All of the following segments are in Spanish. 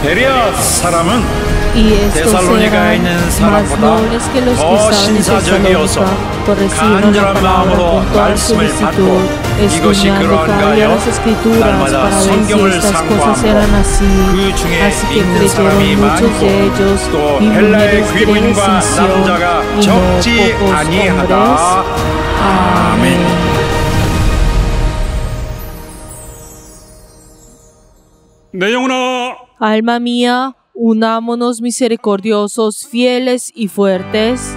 베레아 사람은 Y estos 데살로니가에 eran 있는 más 사람보다 nobles que los que 더 estaban en 신사적이어서 Tesalónica, pues recibieron la 간절한 palabra 마음으로 con toda 말씀을 받고 solicitud, 이것이 escudriñando 그러한가 cada día 하여 las escrituras 날마다 para ver si 성경을 estas cosas 상고함으로 eran así. 그 중에 Así que 믿는 사람이 creyeron muchos 많고 de ellos 또 y 헬라의 mujeres de 귀부인과 distinción 남자가 y no 적지 pocos 아니하다. hombres. 아멘. 내 영혼아, Alma mía, unámonos misericordiosos, fieles y fuertes.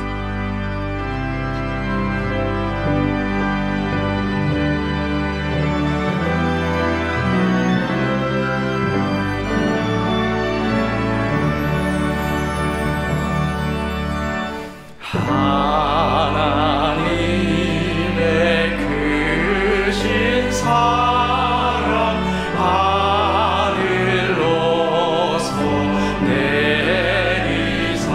하나님의 크신 사랑 하늘로서 내리사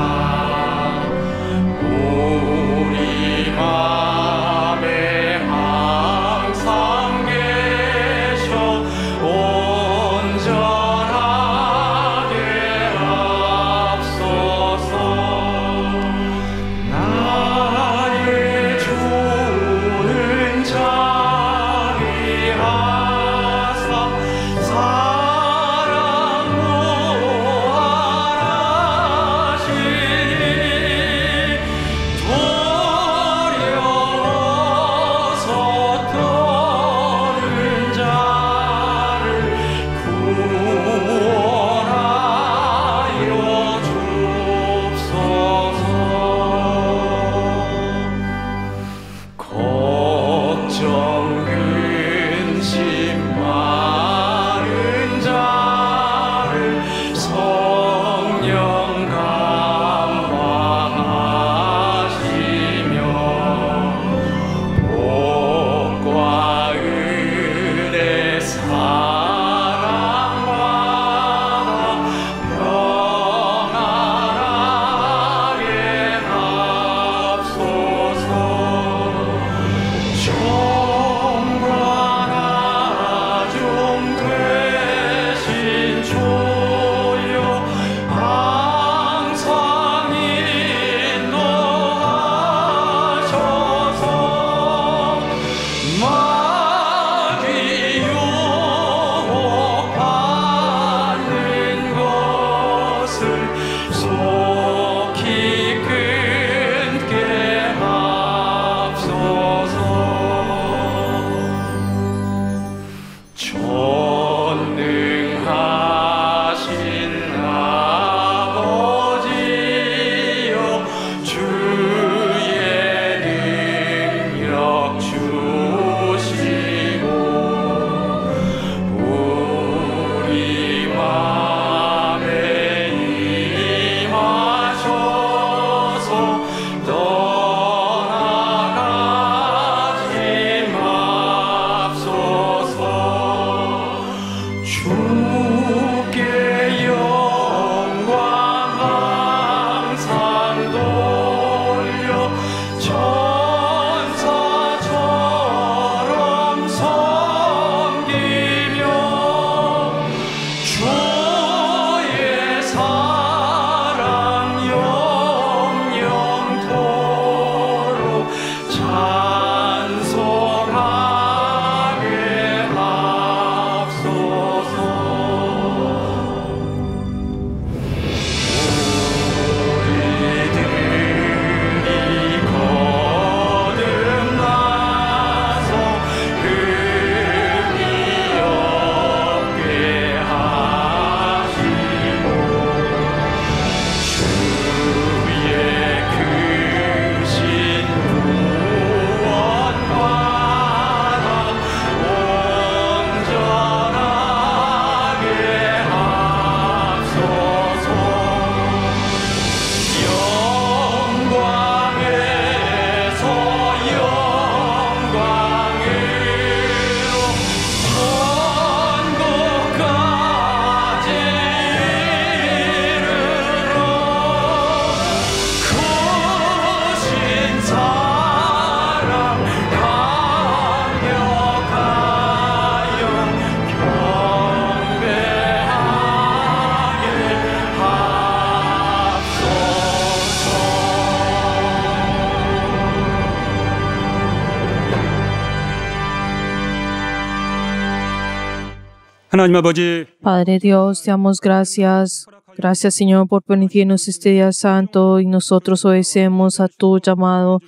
하나님 아버지, Padre Dios, te damos gracias. Gracias, Señor, por permitirnos este día santo y nosotros obedecemos a tu llamado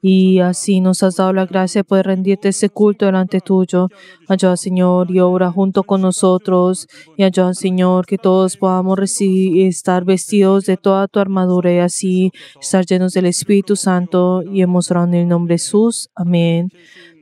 y así nos has dado la gracia de poder rendirte ese culto delante tuyo. Ayuda, Señor, y obra junto con nosotros y ayuda, Señor, que todos podamos recibir, estar vestidos de toda tu armadura y así estar llenos del Espíritu Santo y hemos orado en el nombre de Jesús. Amén.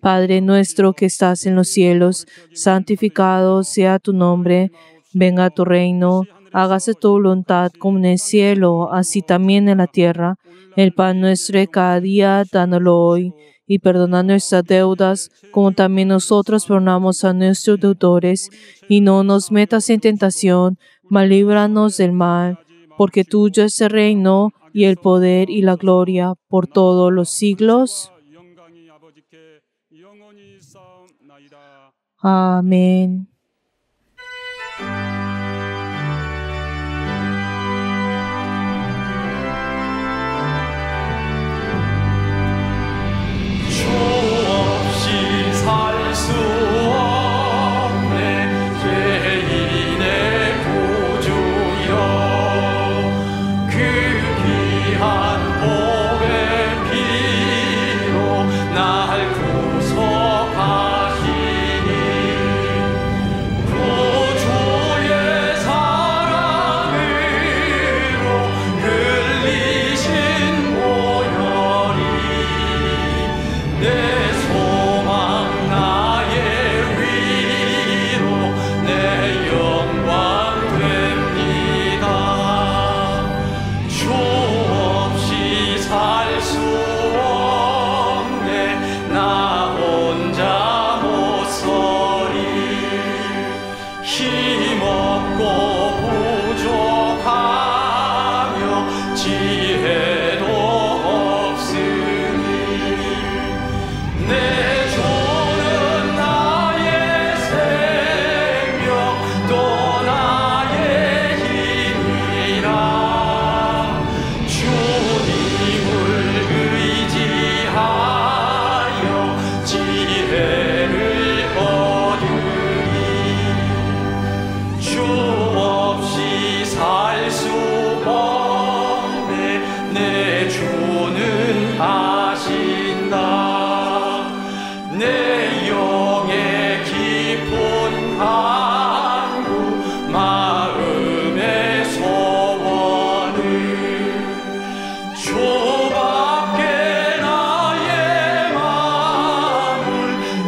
Padre nuestro que estás en los cielos, santificado sea tu nombre. Venga a tu reino, hágase tu voluntad como en el cielo, así también en la tierra. El pan nuestro de cada día, dándolo hoy, y perdona nuestras deudas, como también nosotros perdonamos a nuestros deudores. Y no nos metas en tentación, mas líbranos del mal, porque tuyo es el reino, y el poder, y la gloria, por todos los siglos. 영광이 아버지께 영원히 쌓옵나이다. Amén. 주 없이 살 수 없네 죄인의 구주여 그 귀한 보배 피로 날 구속하시니 구주의 사랑으로 흘리신 보혈이 내 소망 나의 위로 내 영광 됩니다. 주 없이 살 수 없네 나 혼자 못 서리 힘없고 부족하며 지혜도 없으니 내 주는 나의 생명 또 나의 힘이라 주님을 의지하여 지혜를 얻으리 주 없이 살 수 없네 내 주는 하신다 내 영의 깊은 간구 마음의 소원을 주밖에 나의 마음을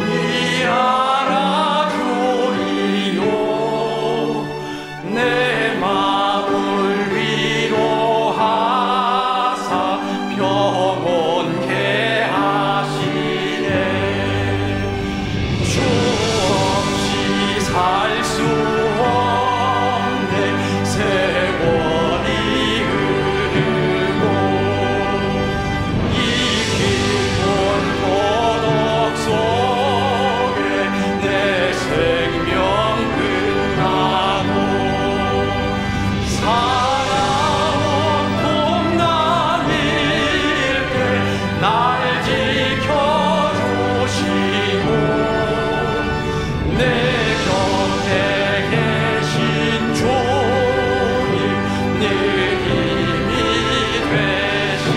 이 알아주리요 내 마음을 위로하사 평온케 하시네 주 없이 살 수 없네 세월이 흐르고 이 깊은 고독 속에 내 생명 끝나도 살아온 봄날일 때 날 지켜주시고 내 곁에 계신 주님 내 힘이 되시네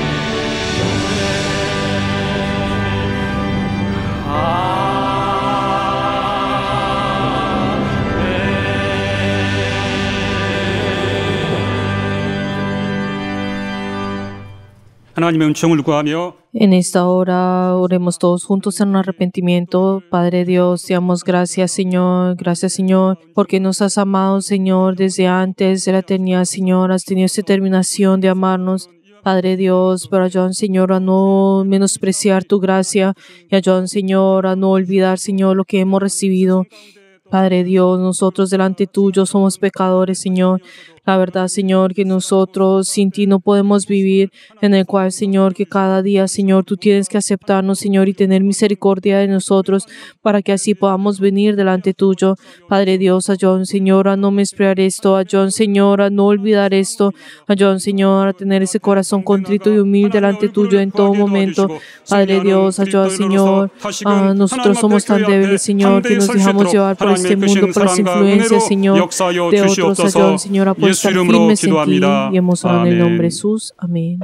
하나님의 은총을 구하며 En esta hora oremos todos juntos en un arrepentimiento. Padre Dios, te damos gracias, Señor. Gracias, Señor, porque nos has amado, Señor, desde antes de la eternidad, Señor. Has tenido esta determinación de amarnos. Padre Dios, pero ayúdanos, Señor, a no menospreciar tu gracia y ayúdanos, Señor, a no olvidar, Señor, lo que hemos recibido. Padre Dios, nosotros delante tuyo somos pecadores, Señor. La verdad, Señor, que nosotros sin ti no podemos vivir, en el cual, Señor, que cada día, Señor, tú tienes que aceptarnos, Señor, y tener misericordia de nosotros para que así podamos venir delante tuyo. Padre Dios, ayúdanos, Señor, a no mezclar esto, ayúdanos, Señor, a no olvidar esto, ayúdanos, Señor, a tener ese corazón contrito y humilde delante tuyo en todo momento. Padre Dios, ayúdanos, Señor, nosotros somos tan débiles, Señor, que nos dejamos llevar por este mundo, por las influencias, Señor, de otros. Ayúdanos, Señor, a poder estar firmes en ti, y hemos orado en el nombre de Jesús. Amén.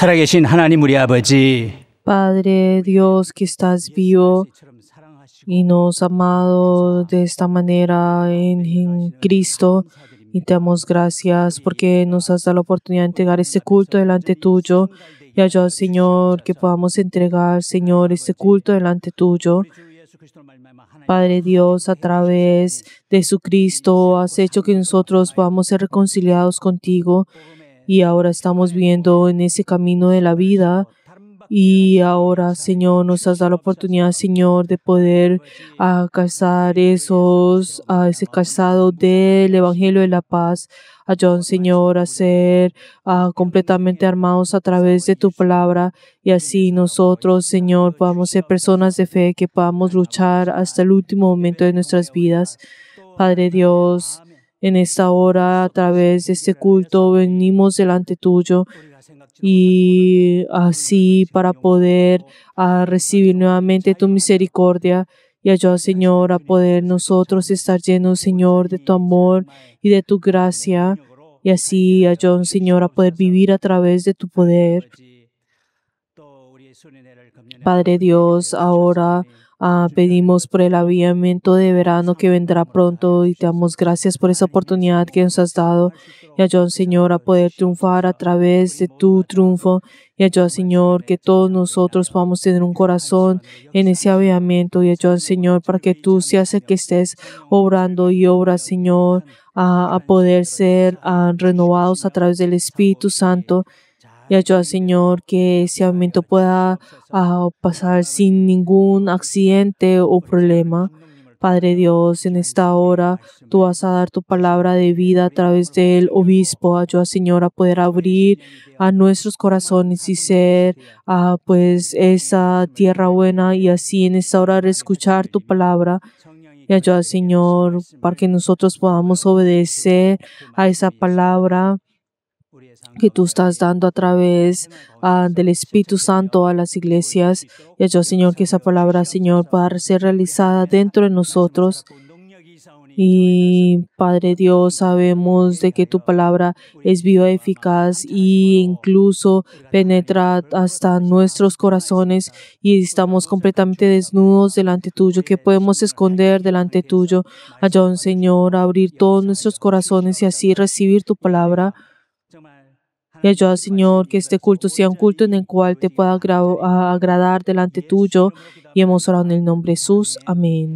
살아계신 하나님 우리 아버지, Padre Dios que estás vivo y nos has amado de esta manera en Cristo, y te damos gracias porque nos has dado la oportunidad de entregar este culto delante tuyo, y ayuda, Señor, que podamos entregar, Señor, este culto delante tuyo. Padre Dios, a través de Jesucristo has hecho que nosotros podamos ser reconciliados contigo, y ahora estamos viendo en ese camino de la vida. Y ahora, Señor, nos has dado la oportunidad, Señor, de poder calzar ese calzado del Evangelio de la Paz. Ayúdanos, Señor, a ser completamente armados a través de tu palabra, y así nosotros, Señor, podamos ser personas de fe que podamos luchar hasta el último momento de nuestras vidas. Padre Dios, en esta hora, a través de este culto, venimos delante tuyo, y así para poder recibir nuevamente tu misericordia, y ayuda, Señor, a poder nosotros estar llenos, Señor, de tu amor y de tu gracia, y así ayuda, Señor, a poder vivir a través de tu poder. Padre Dios, ahora Pedimos por el avivamiento de verano que vendrá pronto y te damos gracias por esa oportunidad que nos has dado. Y ayuda, Señor, a poder triunfar a través de tu triunfo. Y ayuda, Señor, que todos nosotros podamos tener un corazón en ese avivamiento. Y ayuda, Señor, para que tú seas el que estés obrando y obras, Señor, a poder ser renovados a través del Espíritu Santo. Y ayuda, Señor, que ese avivamiento pueda pasar sin ningún accidente o problema. Padre Dios, en esta hora tú vas a dar tu palabra de vida a través del obispo. Ayuda, Señor, a poder abrir a nuestros corazones y ser pues esa tierra buena y así en esta hora escuchar tu palabra. Y ayuda, Señor, para que nosotros podamos obedecer a esa palabra que tú estás dando a través del Espíritu Santo a las iglesias. Y ayuda, Señor, que esa palabra, Señor, pueda ser realizada dentro de nosotros. Y Padre Dios, sabemos de que tu palabra es viva, eficaz e incluso penetra hasta nuestros corazones y estamos completamente desnudos delante tuyo. ¿Qué podemos esconder delante tuyo? Ayuda, Señor, a abrir todos nuestros corazones y así recibir tu palabra. Y ayuda, Señor, que este culto sea un culto en el cual te pueda agradar delante tuyo. Y hemos orado en el nombre de Jesús. Amén.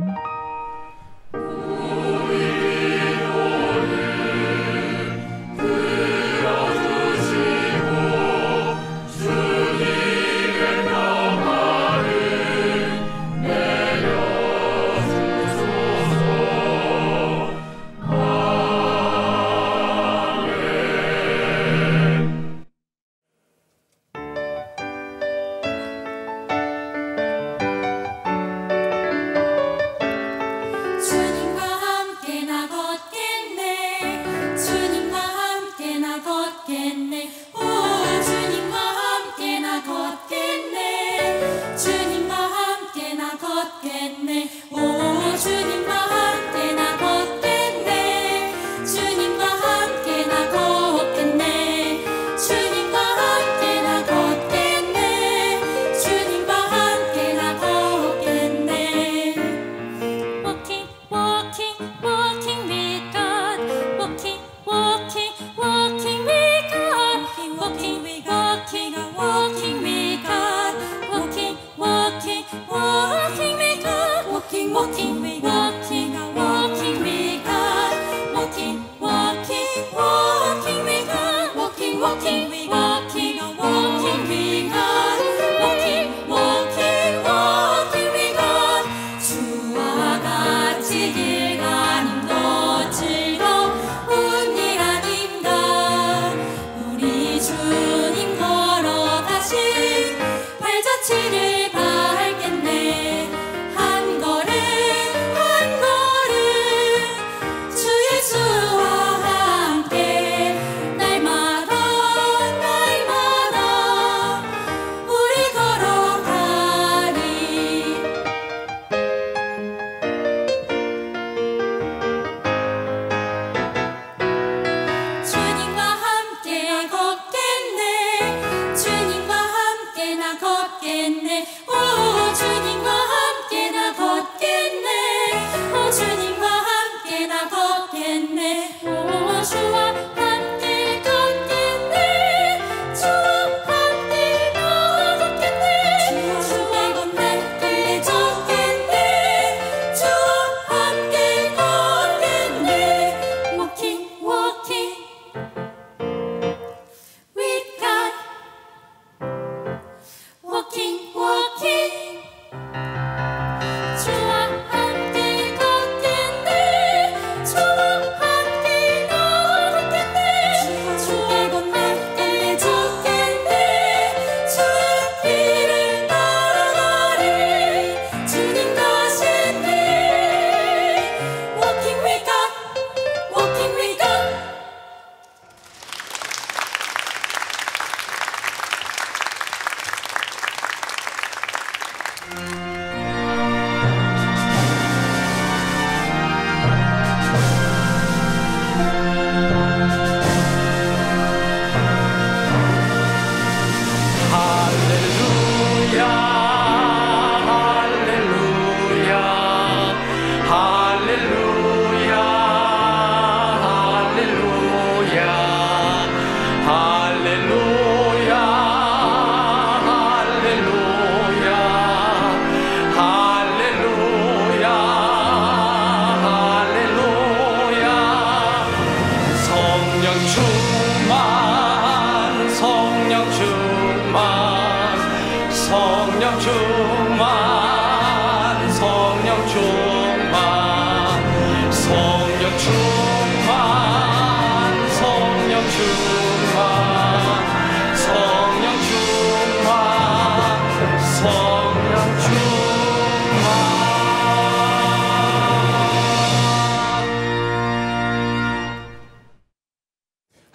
주와 함께 걷게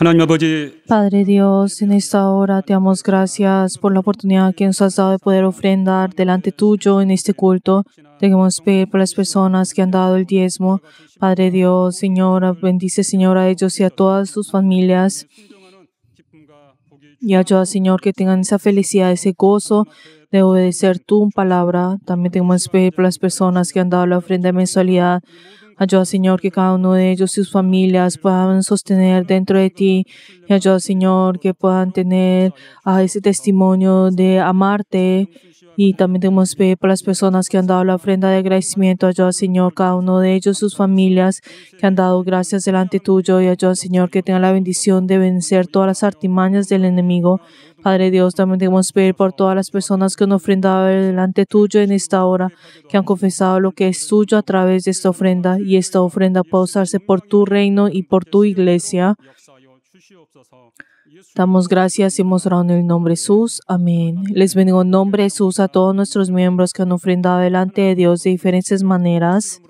하나님 아버지, Padre Dios, en esta hora te damos gracias por la oportunidad que nos has dado de poder ofrendar delante tuyo en este culto. Te queremos pedir por las personas que han dado el diezmo. Padre Dios, Señora, bendice, Señor, a ellos y a todas sus familias. Y ayuda, Señor, que tengan esa felicidad, ese gozo de obedecer tu palabra. También te queremos pedir por las personas que han dado la ofrenda de mensualidad. Ayuda, Señor, que cada uno de ellos y sus familias puedan sostener dentro de ti. Y ayuda, Señor, que puedan tener ese testimonio de amarte. Y también tenemos que pedir por las personas que han dado la ofrenda de agradecimiento. Ayuda, Señor, cada uno de ellos, sus familias que han dado gracias delante tuyo. Y ayuda, Señor, que tengan la bendición de vencer todas las artimañas del enemigo. Padre Dios, también debemos pedir por todas las personas que han ofrendado delante tuyo en esta hora, que han confesado lo que es tuyo a través de esta ofrenda, y esta ofrenda puede usarse por tu reino y por tu iglesia. Damos gracias y hemos orado en el nombre de Jesús. Amén. Les bendigo en nombre de Jesús a todos nuestros miembros que han ofrendado delante de Dios de diferentes maneras.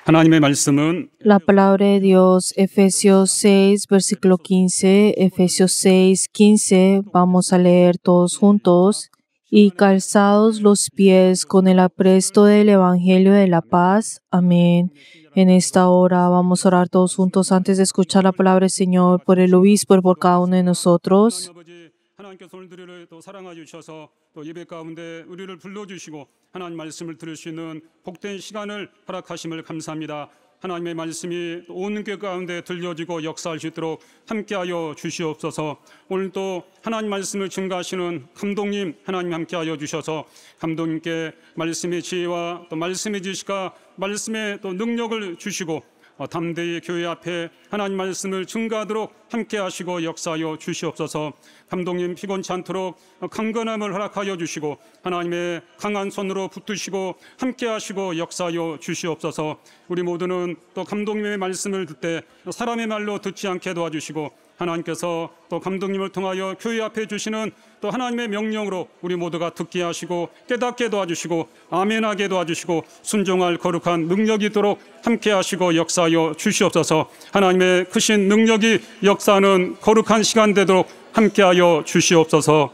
하나님의 말씀은 La palabra de Dios, Efesios 6, versículo 15, Efesios 6, 15, vamos a leer todos juntos. Y calzados los pies con el apresto del Evangelio de la paz. Amén. En esta hora vamos a orar todos juntos antes de escuchar la palabra del Señor por el obispo y por cada uno de nosotros. 아버지 하나님께서 오늘들을 또 사랑하여 주셔서 또 예배 가운데 우리를 불러주시고 하나님 말씀을 들을 수 있는 복된 시간을 허락하심을 감사합니다. 하나님의 말씀이 온 교회 가운데 들려지고 역사할 수 있도록 함께하여 주시옵소서. 오늘도 하나님 말씀을 증거하시는 감독님 하나님 함께하여 주셔서 감독님께 말씀의 지혜와 또 말씀의 지식과 말씀의 또 능력을 주시고 담대히 교회 앞에 하나님 말씀을 증거하도록 함께하시고 역사하여 주시옵소서. 감독님 피곤치 않도록 강건함을 허락하여 주시고 하나님의 강한 손으로 붙드시고 함께하시고 역사하여 주시옵소서. 우리 모두는 또 감독님의 말씀을 듣 때 사람의 말로 듣지 않게 도와주시고 하나님께서 또 감독님을 통하여 교회 앞에 주시는 또 하나님의 명령으로 우리 모두가 듣게 하시고 깨닫게 도와주시고 아멘하게 도와주시고 순종할 거룩한 능력이 있도록 함께 하시고 역사하여 주시옵소서. 하나님의 크신 능력이 역사하는 거룩한 시간 되도록 함께하여 주시옵소서.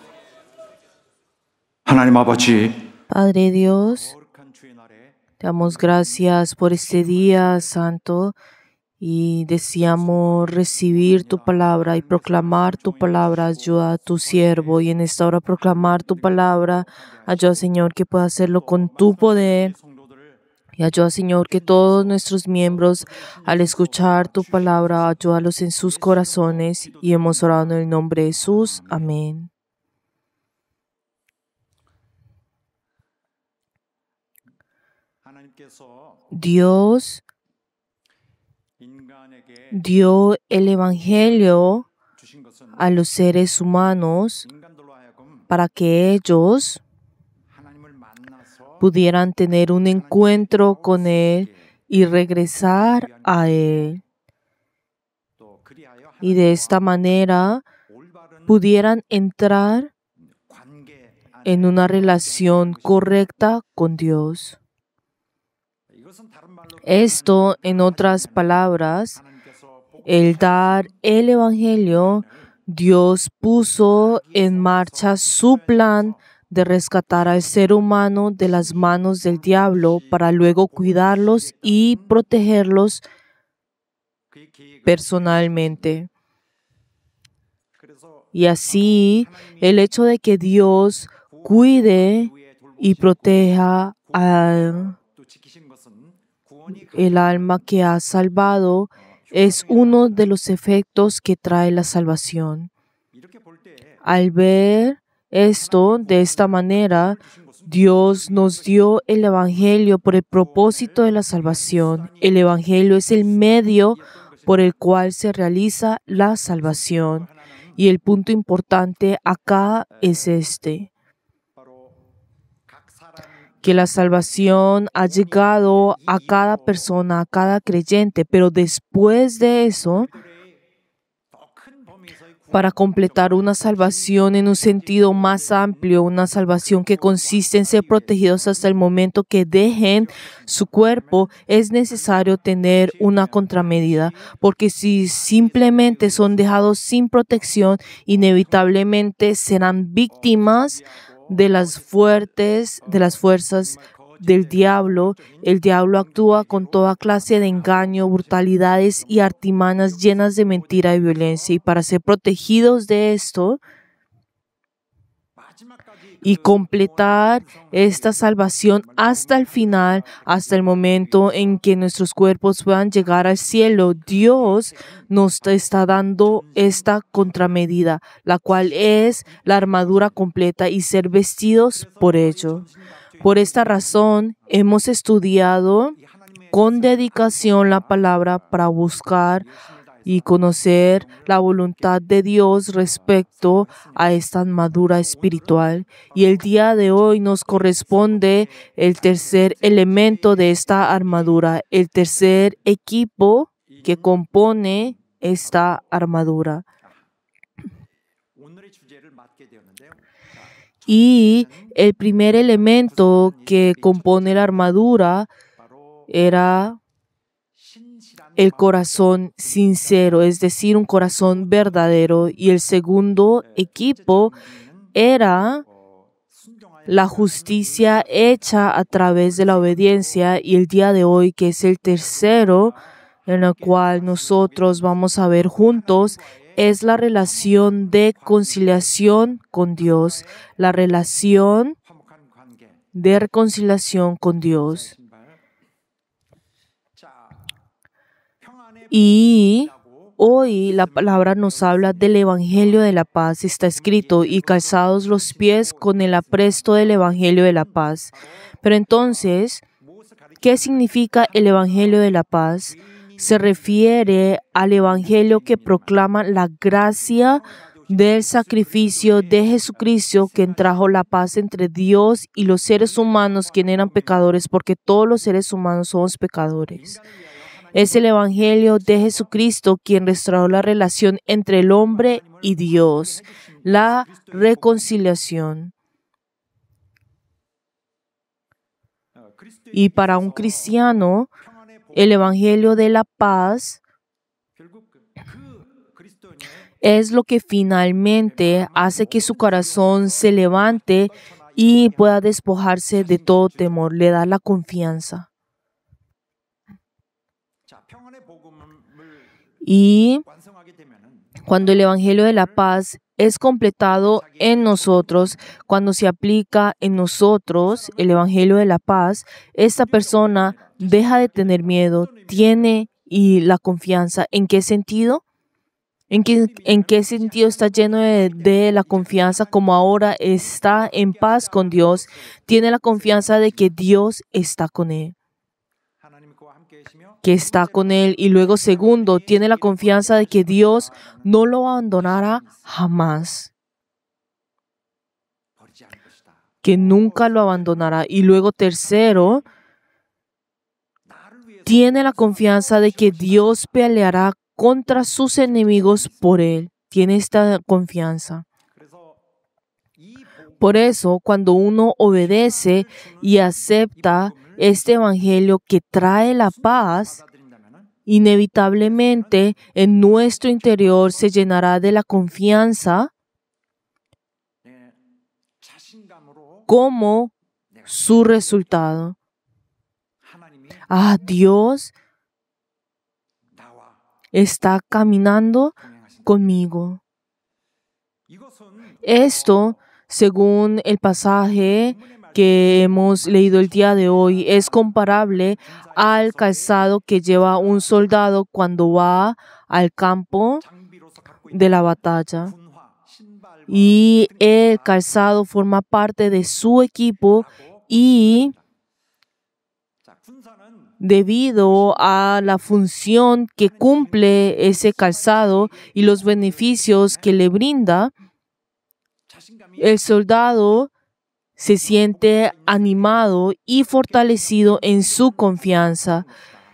하나님 아버지, Padre Dios, te damos gracias por este día santo y deseamos recibir tu palabra y proclamar tu palabra. Ayuda a tu siervo y en esta hora proclamar tu palabra. Ayuda, Señor, que pueda hacerlo con tu poder. Y ayuda, Señor, que todos nuestros miembros, al escuchar tu palabra, ayúdalos en sus corazones. Y hemos orado en el nombre de Jesús. Amén. Dios dio el Evangelio a los seres humanos para que ellos pudieran tener un encuentro con Él y regresar a Él. Y de esta manera pudieran entrar en una relación correcta con Dios. Esto, en otras palabras, el dar el Evangelio, Dios puso en marcha su plan de rescatar al ser humano de las manos del diablo para luego cuidarlos y protegerlos personalmente. Y así, el hecho de que Dios cuide y proteja al el alma que ha salvado es uno de los efectos que trae la salvación. Al ver esto de esta manera, Dios nos dio el Evangelio por el propósito de la salvación. El Evangelio es el medio por el cual se realiza la salvación. Y el punto importante acá es que la salvación ha llegado a cada persona, a cada creyente, pero después de eso, para completar una salvación en un sentido más amplio, una salvación que consiste en ser protegidos hasta el momento que dejen su cuerpo, es necesario tener una contramedida, porque si simplemente son dejados sin protección, inevitablemente serán víctimas de las fuerzas del diablo. El diablo actúa con toda clase de engaño, brutalidades y artimañas llenas de mentira y violencia. Y para ser protegidos de esto y completar esta salvación hasta el final, hasta el momento en que nuestros cuerpos puedan llegar al cielo, Dios nos está dando esta contramedida, la cual es la armadura completa y ser vestidos por ello. Por esta razón, hemos estudiado con dedicación la palabra para buscar y conocer la voluntad de Dios respecto a esta armadura espiritual. Y el día de hoy nos corresponde el tercer elemento de esta armadura, el tercer equipo que compone esta armadura. Y el primer elemento que compone la armadura era el corazón sincero, es decir, un corazón verdadero. Y el segundo equipo era la justicia hecha a través de la obediencia. Y el día de hoy, que es el tercero, en el cual nosotros vamos a ver juntos, es la relación de conciliación con Dios, la relación de reconciliación con Dios. Y hoy la palabra nos habla del Evangelio de la paz. Está escrito, y calzados los pies con el apresto del Evangelio de la paz. Pero entonces, ¿qué significa el Evangelio de la paz? Se refiere al Evangelio que proclama la gracia del sacrificio de Jesucristo, quien trajo la paz entre Dios y los seres humanos, quienes eran pecadores, porque todos los seres humanos somos pecadores. Es el Evangelio de Jesucristo quien restauró la relación entre el hombre y Dios, la reconciliación. Y para un cristiano, el Evangelio de la paz es lo que finalmente hace que su corazón se levante y pueda despojarse de todo temor, le da la confianza. Y cuando el Evangelio de la paz es completado en nosotros, cuando se aplica en nosotros el Evangelio de la paz, esta persona deja de tener miedo, tiene la confianza. ¿En qué sentido? ¿En qué sentido está lleno de la confianza? Como ahora está en paz con Dios, tiene la confianza de que Dios está con él. Y luego segundo, tiene la confianza de que Dios no lo abandonará jamás, que nunca lo abandonará. Y luego tercero, tiene la confianza de que Dios peleará contra sus enemigos por él. Tiene esta confianza. Por eso, cuando uno obedece y acepta este evangelio que trae la paz, inevitablemente en nuestro interior se llenará de la confianza como su resultado. Dios está caminando conmigo. Esto, según el pasaje que hemos leído el día de hoy, es comparable al calzado que lleva un soldado cuando va al campo de la batalla. Y el calzado forma parte de su equipo y debido a la función que cumple ese calzado y los beneficios que le brinda, el soldado se siente animado y fortalecido en su confianza.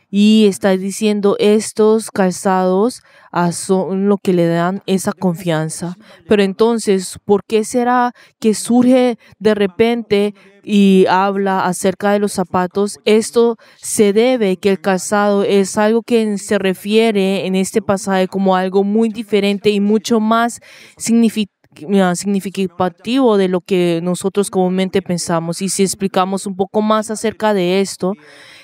Y está diciendo, estos calzados son lo que le dan esa confianza. Pero entonces, ¿por qué será que surge de repente y habla acerca de los zapatos? Esto se debe que el calzado es algo que se refiere en este pasaje como algo muy diferente y mucho más significativo de lo que nosotros comúnmente pensamos. Y si explicamos un poco más acerca de esto,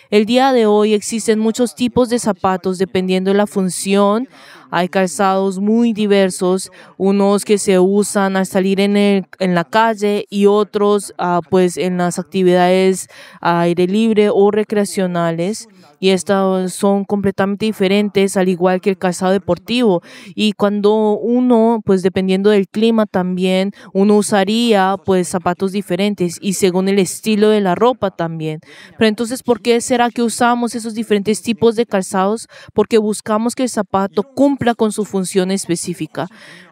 el día de hoy existen muchos tipos de zapatos dependiendo de la función. Hay calzados muy diversos, unos que se usan al salir en la calle y otros pues en las actividades a aire libre o recreacionales. Y estos son completamente diferentes, al igual que el calzado deportivo. Y cuando uno, pues dependiendo del clima también, uno usaría pues zapatos diferentes y según el estilo de la ropa también. Pero entonces, ¿por qué será que usamos esos diferentes tipos de calzados? Porque buscamos que el zapato cumpla con su función específica.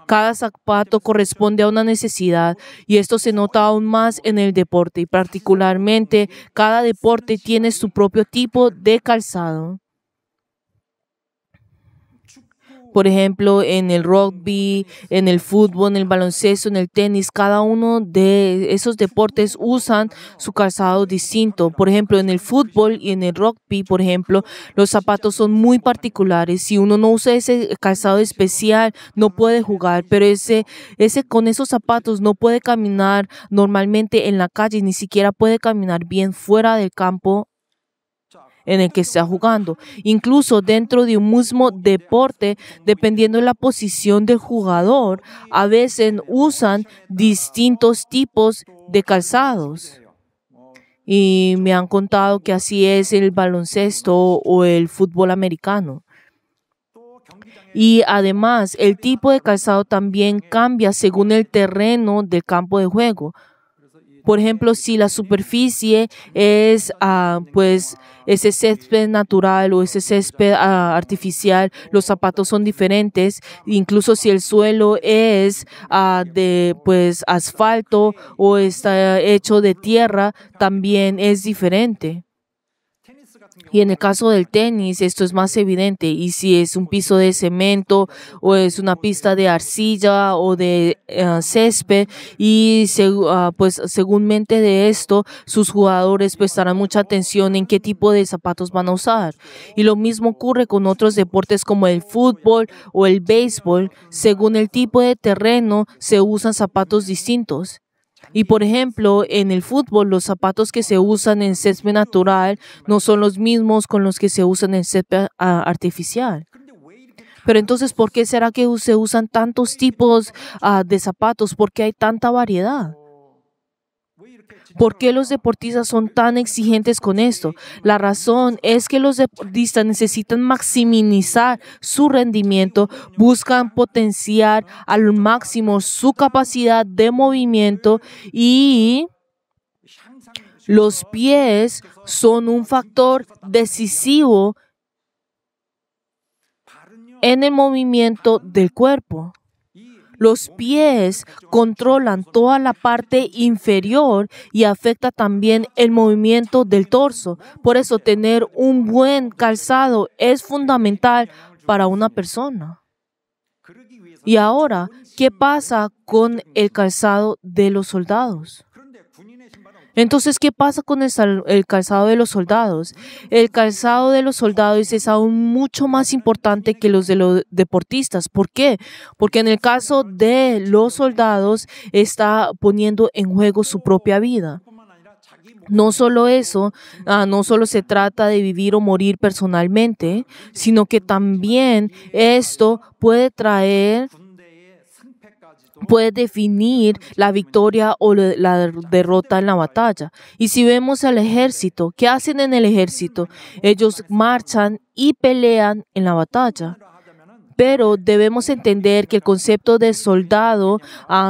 Cada zapato corresponde a una necesidad y esto se nota aún más en el deporte y particularmente cada deporte tiene su propio tipo de calzado. Por ejemplo, en el rugby, en el fútbol, en el baloncesto, en el tenis, cada uno de esos deportes usan su calzado distinto. Por ejemplo, en el fútbol y en el rugby, por ejemplo, los zapatos son muy particulares. Si uno no usa ese calzado especial, no puede jugar, pero con esos zapatos no puede caminar normalmente en la calle, ni siquiera puede caminar bien fuera del campo en el que está jugando. Incluso dentro de un mismo deporte, dependiendo de la posición del jugador, a veces usan distintos tipos de calzados. Y me han contado que así es el baloncesto o el fútbol americano. Y además, el tipo de calzado también cambia según el terreno del campo de juego. Por ejemplo, si la superficie es pues ese césped natural o ese césped artificial, los zapatos son diferentes. Incluso si el suelo es de pues asfalto o está hecho de tierra, también es diferente. Y en el caso del tenis, esto es más evidente. Y si es un piso de cemento o es una pista de arcilla o de césped, y pues segúnmente de esto, sus jugadores prestarán mucha atención en qué tipo de zapatos van a usar. Y lo mismo ocurre con otros deportes como el fútbol o el béisbol. Según el tipo de terreno, se usan zapatos distintos. Y por ejemplo, en el fútbol, los zapatos que se usan en césped natural no son los mismos con los que se usan en césped artificial. Pero entonces, ¿por qué será que se usan tantos tipos de zapatos? ¿Por qué hay tanta variedad? ¿Por qué los deportistas son tan exigentes con esto? La razón es que los deportistas necesitan maximizar su rendimiento, buscan potenciar al máximo su capacidad de movimiento y los pies son un factor decisivo en el movimiento del cuerpo. Los pies controlan toda la parte inferior y afecta también el movimiento del torso. Por eso tener un buen calzado es fundamental para una persona. Y ahora, ¿qué pasa con el calzado de los soldados? Entonces, ¿qué pasa con el calzado de los soldados? El calzado de los soldados es aún mucho más importante que los de los deportistas. ¿Por qué? Porque en el caso de los soldados está poniendo en juego su propia vida. No solo eso, no solo se trata de vivir o morir personalmente, sino que también esto puede definir la victoria o la derrota en la batalla. Y si vemos al ejército, ¿qué hacen en el ejército? Ellos marchan y pelean en la batalla. Pero debemos entender que el concepto de soldado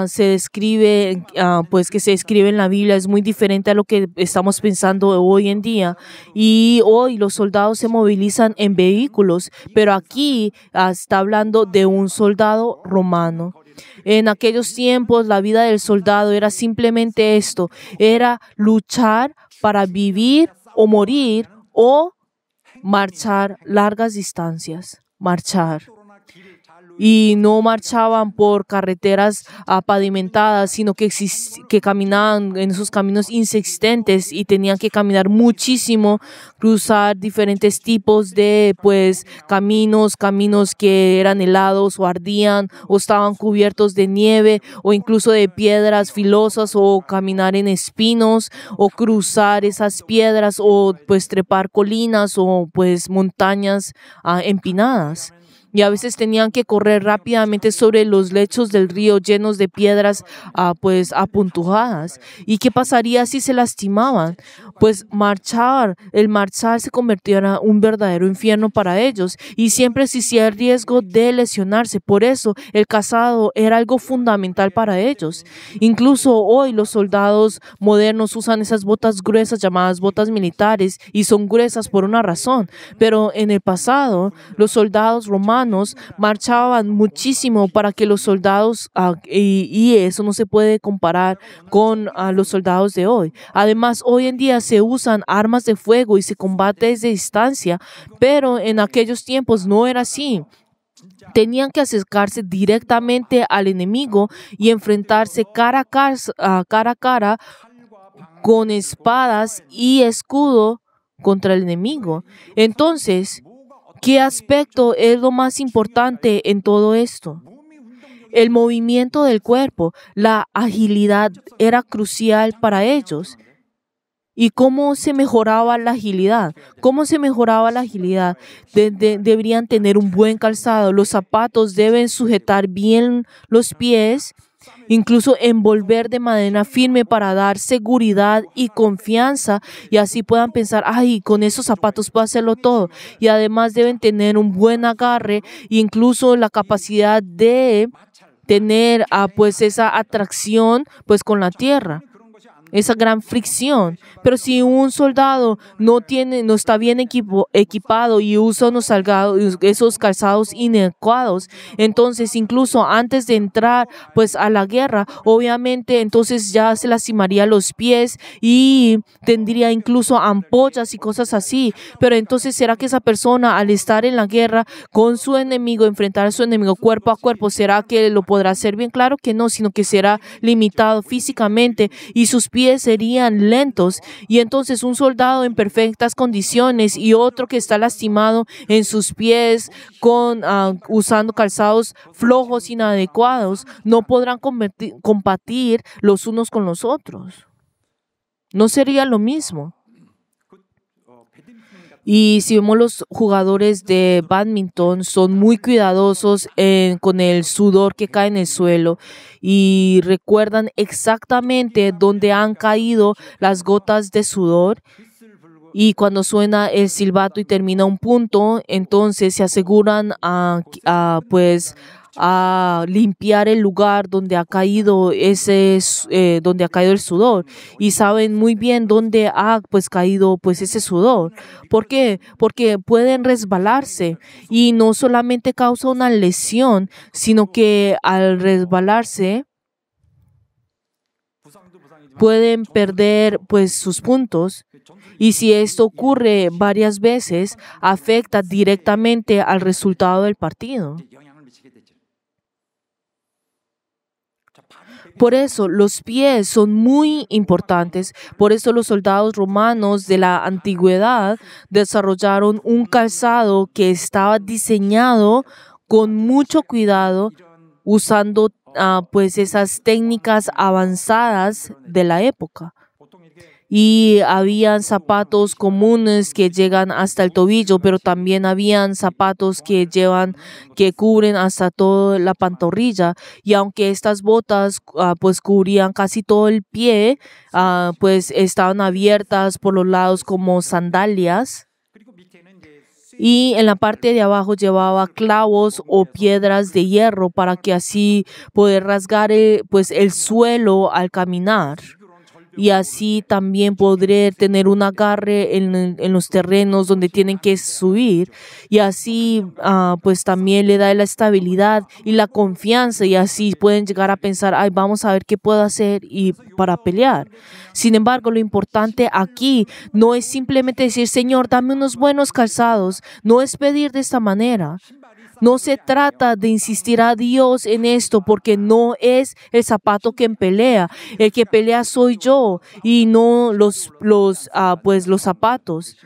se describe en la Biblia es muy diferente a lo que estamos pensando hoy en día. Y hoy los soldados se movilizan en vehículos, pero aquí está hablando de un soldado romano. En aquellos tiempos, la vida del soldado era simplemente esto, era luchar para vivir o morir o marchar largas distancias, marchar. Y no marchaban por carreteras pavimentadas, sino que caminaban en esos caminos inexistentes y tenían que caminar muchísimo, cruzar diferentes tipos de caminos que eran helados o ardían o estaban cubiertos de nieve o incluso de piedras filosas o caminar en espinos o cruzar esas piedras o trepar colinas o montañas empinadas. Y a veces tenían que correr rápidamente sobre los lechos del río llenos de piedras apuntadas. ¿Y qué pasaría si se lastimaban? El marchar se convertía en un verdadero infierno para ellos y siempre existía el riesgo de lesionarse. Por eso el calzado era algo fundamental para ellos. Incluso hoy los soldados modernos usan esas botas gruesas llamadas botas militares y son gruesas por una razón. Pero en el pasado los soldados romanos marchaban muchísimo para que los soldados, y eso no se puede comparar con los soldados de hoy. Además, hoy en día se usan armas de fuego y se combate desde distancia, pero en aquellos tiempos no era así. tenían que acercarse directamente al enemigo y enfrentarse cara a cara con espadas y escudo contra el enemigo. Entonces, ¿qué aspecto es lo más importante en todo esto? El movimiento del cuerpo, la agilidad era crucial para ellos. ¿Y cómo se mejoraba la agilidad? ¿Cómo se mejoraba la agilidad? Deberían tener un buen calzado. Los zapatos deben sujetar bien los pies, incluso envolver de manera firme para dar seguridad y confianza, y así puedan pensar, ay, con esos zapatos puedo hacerlo todo. Y además deben tener un buen agarre e incluso la capacidad de tener pues esa atracción pues con la tierra, esa gran fricción. Pero si un soldado no está bien equipado y usa esos calzados inadecuados, entonces incluso antes de entrar pues a la guerra, obviamente entonces ya se lastimaría los pies y tendría incluso ampollas y cosas así. Pero entonces, ¿será que esa persona, al estar en la guerra con su enemigo, enfrentar a su enemigo cuerpo a cuerpo, será que lo podrá hacer bien? Claro que no, sino que será limitado físicamente y sus pies serían lentos. Y entonces un soldado en perfectas condiciones y otro que está lastimado en sus pies usando calzados flojos, inadecuados, no podrán combatir los unos con los otros. No sería lo mismo. Y si vemos los jugadores de bádminton, son muy cuidadosos con el sudor que cae en el suelo y recuerdan exactamente dónde han caído las gotas de sudor. Y cuando suena el silbato y termina un punto, entonces se aseguran a limpiar el lugar donde ha caído donde ha caído el sudor, y saben muy bien dónde ha caído ese sudor. ¿Por qué? Porque pueden resbalarse y no solamente causa una lesión, sino que al resbalarse pueden perder sus puntos. Y si esto ocurre varias veces, afecta directamente al resultado del partido. Por eso los pies son muy importantes. Por eso los soldados romanos de la antigüedad desarrollaron un calzado que estaba diseñado con mucho cuidado, usando esas técnicas avanzadas de la época. Y habían zapatos comunes que llegan hasta el tobillo, pero también habían zapatos que cubren hasta toda la pantorrilla. Y aunque estas botas cubrían casi todo el pie, estaban abiertas por los lados como sandalias. Y en la parte de abajo llevaba clavos o piedras de hierro para que así poder rasgar el suelo al caminar. Y así también podré tener un agarre en los terrenos donde tienen que subir. Y así también le da la estabilidad y la confianza. Y así pueden llegar a pensar, ay, vamos a ver qué puedo hacer para pelear. Sin embargo, lo importante aquí no es simplemente decir, Señor, dame unos buenos calzados. No es pedir de esta manera. No se trata de insistir a Dios en esto, porque no es el zapato quien pelea. El que pelea soy yo y no los zapatos,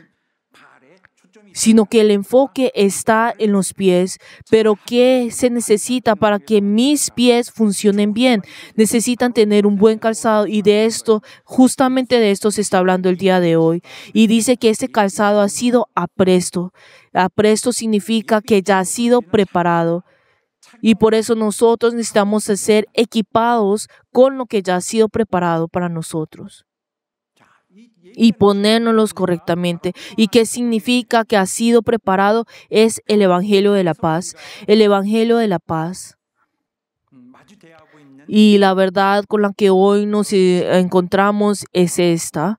sino que el enfoque está en los pies. Pero ¿qué se necesita para que mis pies funcionen bien? Necesitan tener un buen calzado, y justamente de esto se está hablando el día de hoy. Y dice que este calzado ha sido apresto. Apresto significa que ya ha sido preparado. Y por eso nosotros necesitamos ser equipados con lo que ya ha sido preparado para nosotros y ponérnoslos correctamente. ¿Y qué significa que ha sido preparado? Es el Evangelio de la paz. El Evangelio de la paz. Y la verdad con la que hoy nos encontramos es esta: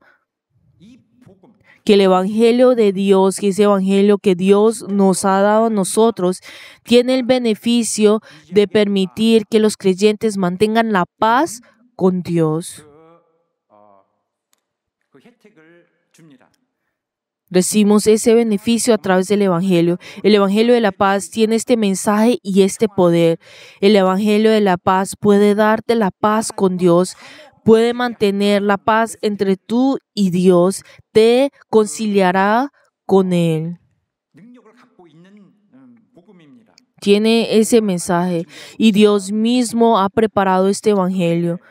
que el Evangelio de Dios, que ese Evangelio que Dios nos ha dado a nosotros, tiene el beneficio de permitir que los creyentes mantengan la paz con Dios. Recibimos ese beneficio a través del Evangelio. El Evangelio de la paz tiene este mensaje y este poder. El Evangelio de la paz puede darte la paz con Dios, puede mantener la paz entre tú y Dios, te conciliará con Él. Tiene ese mensaje y Dios mismo ha preparado este Evangelio.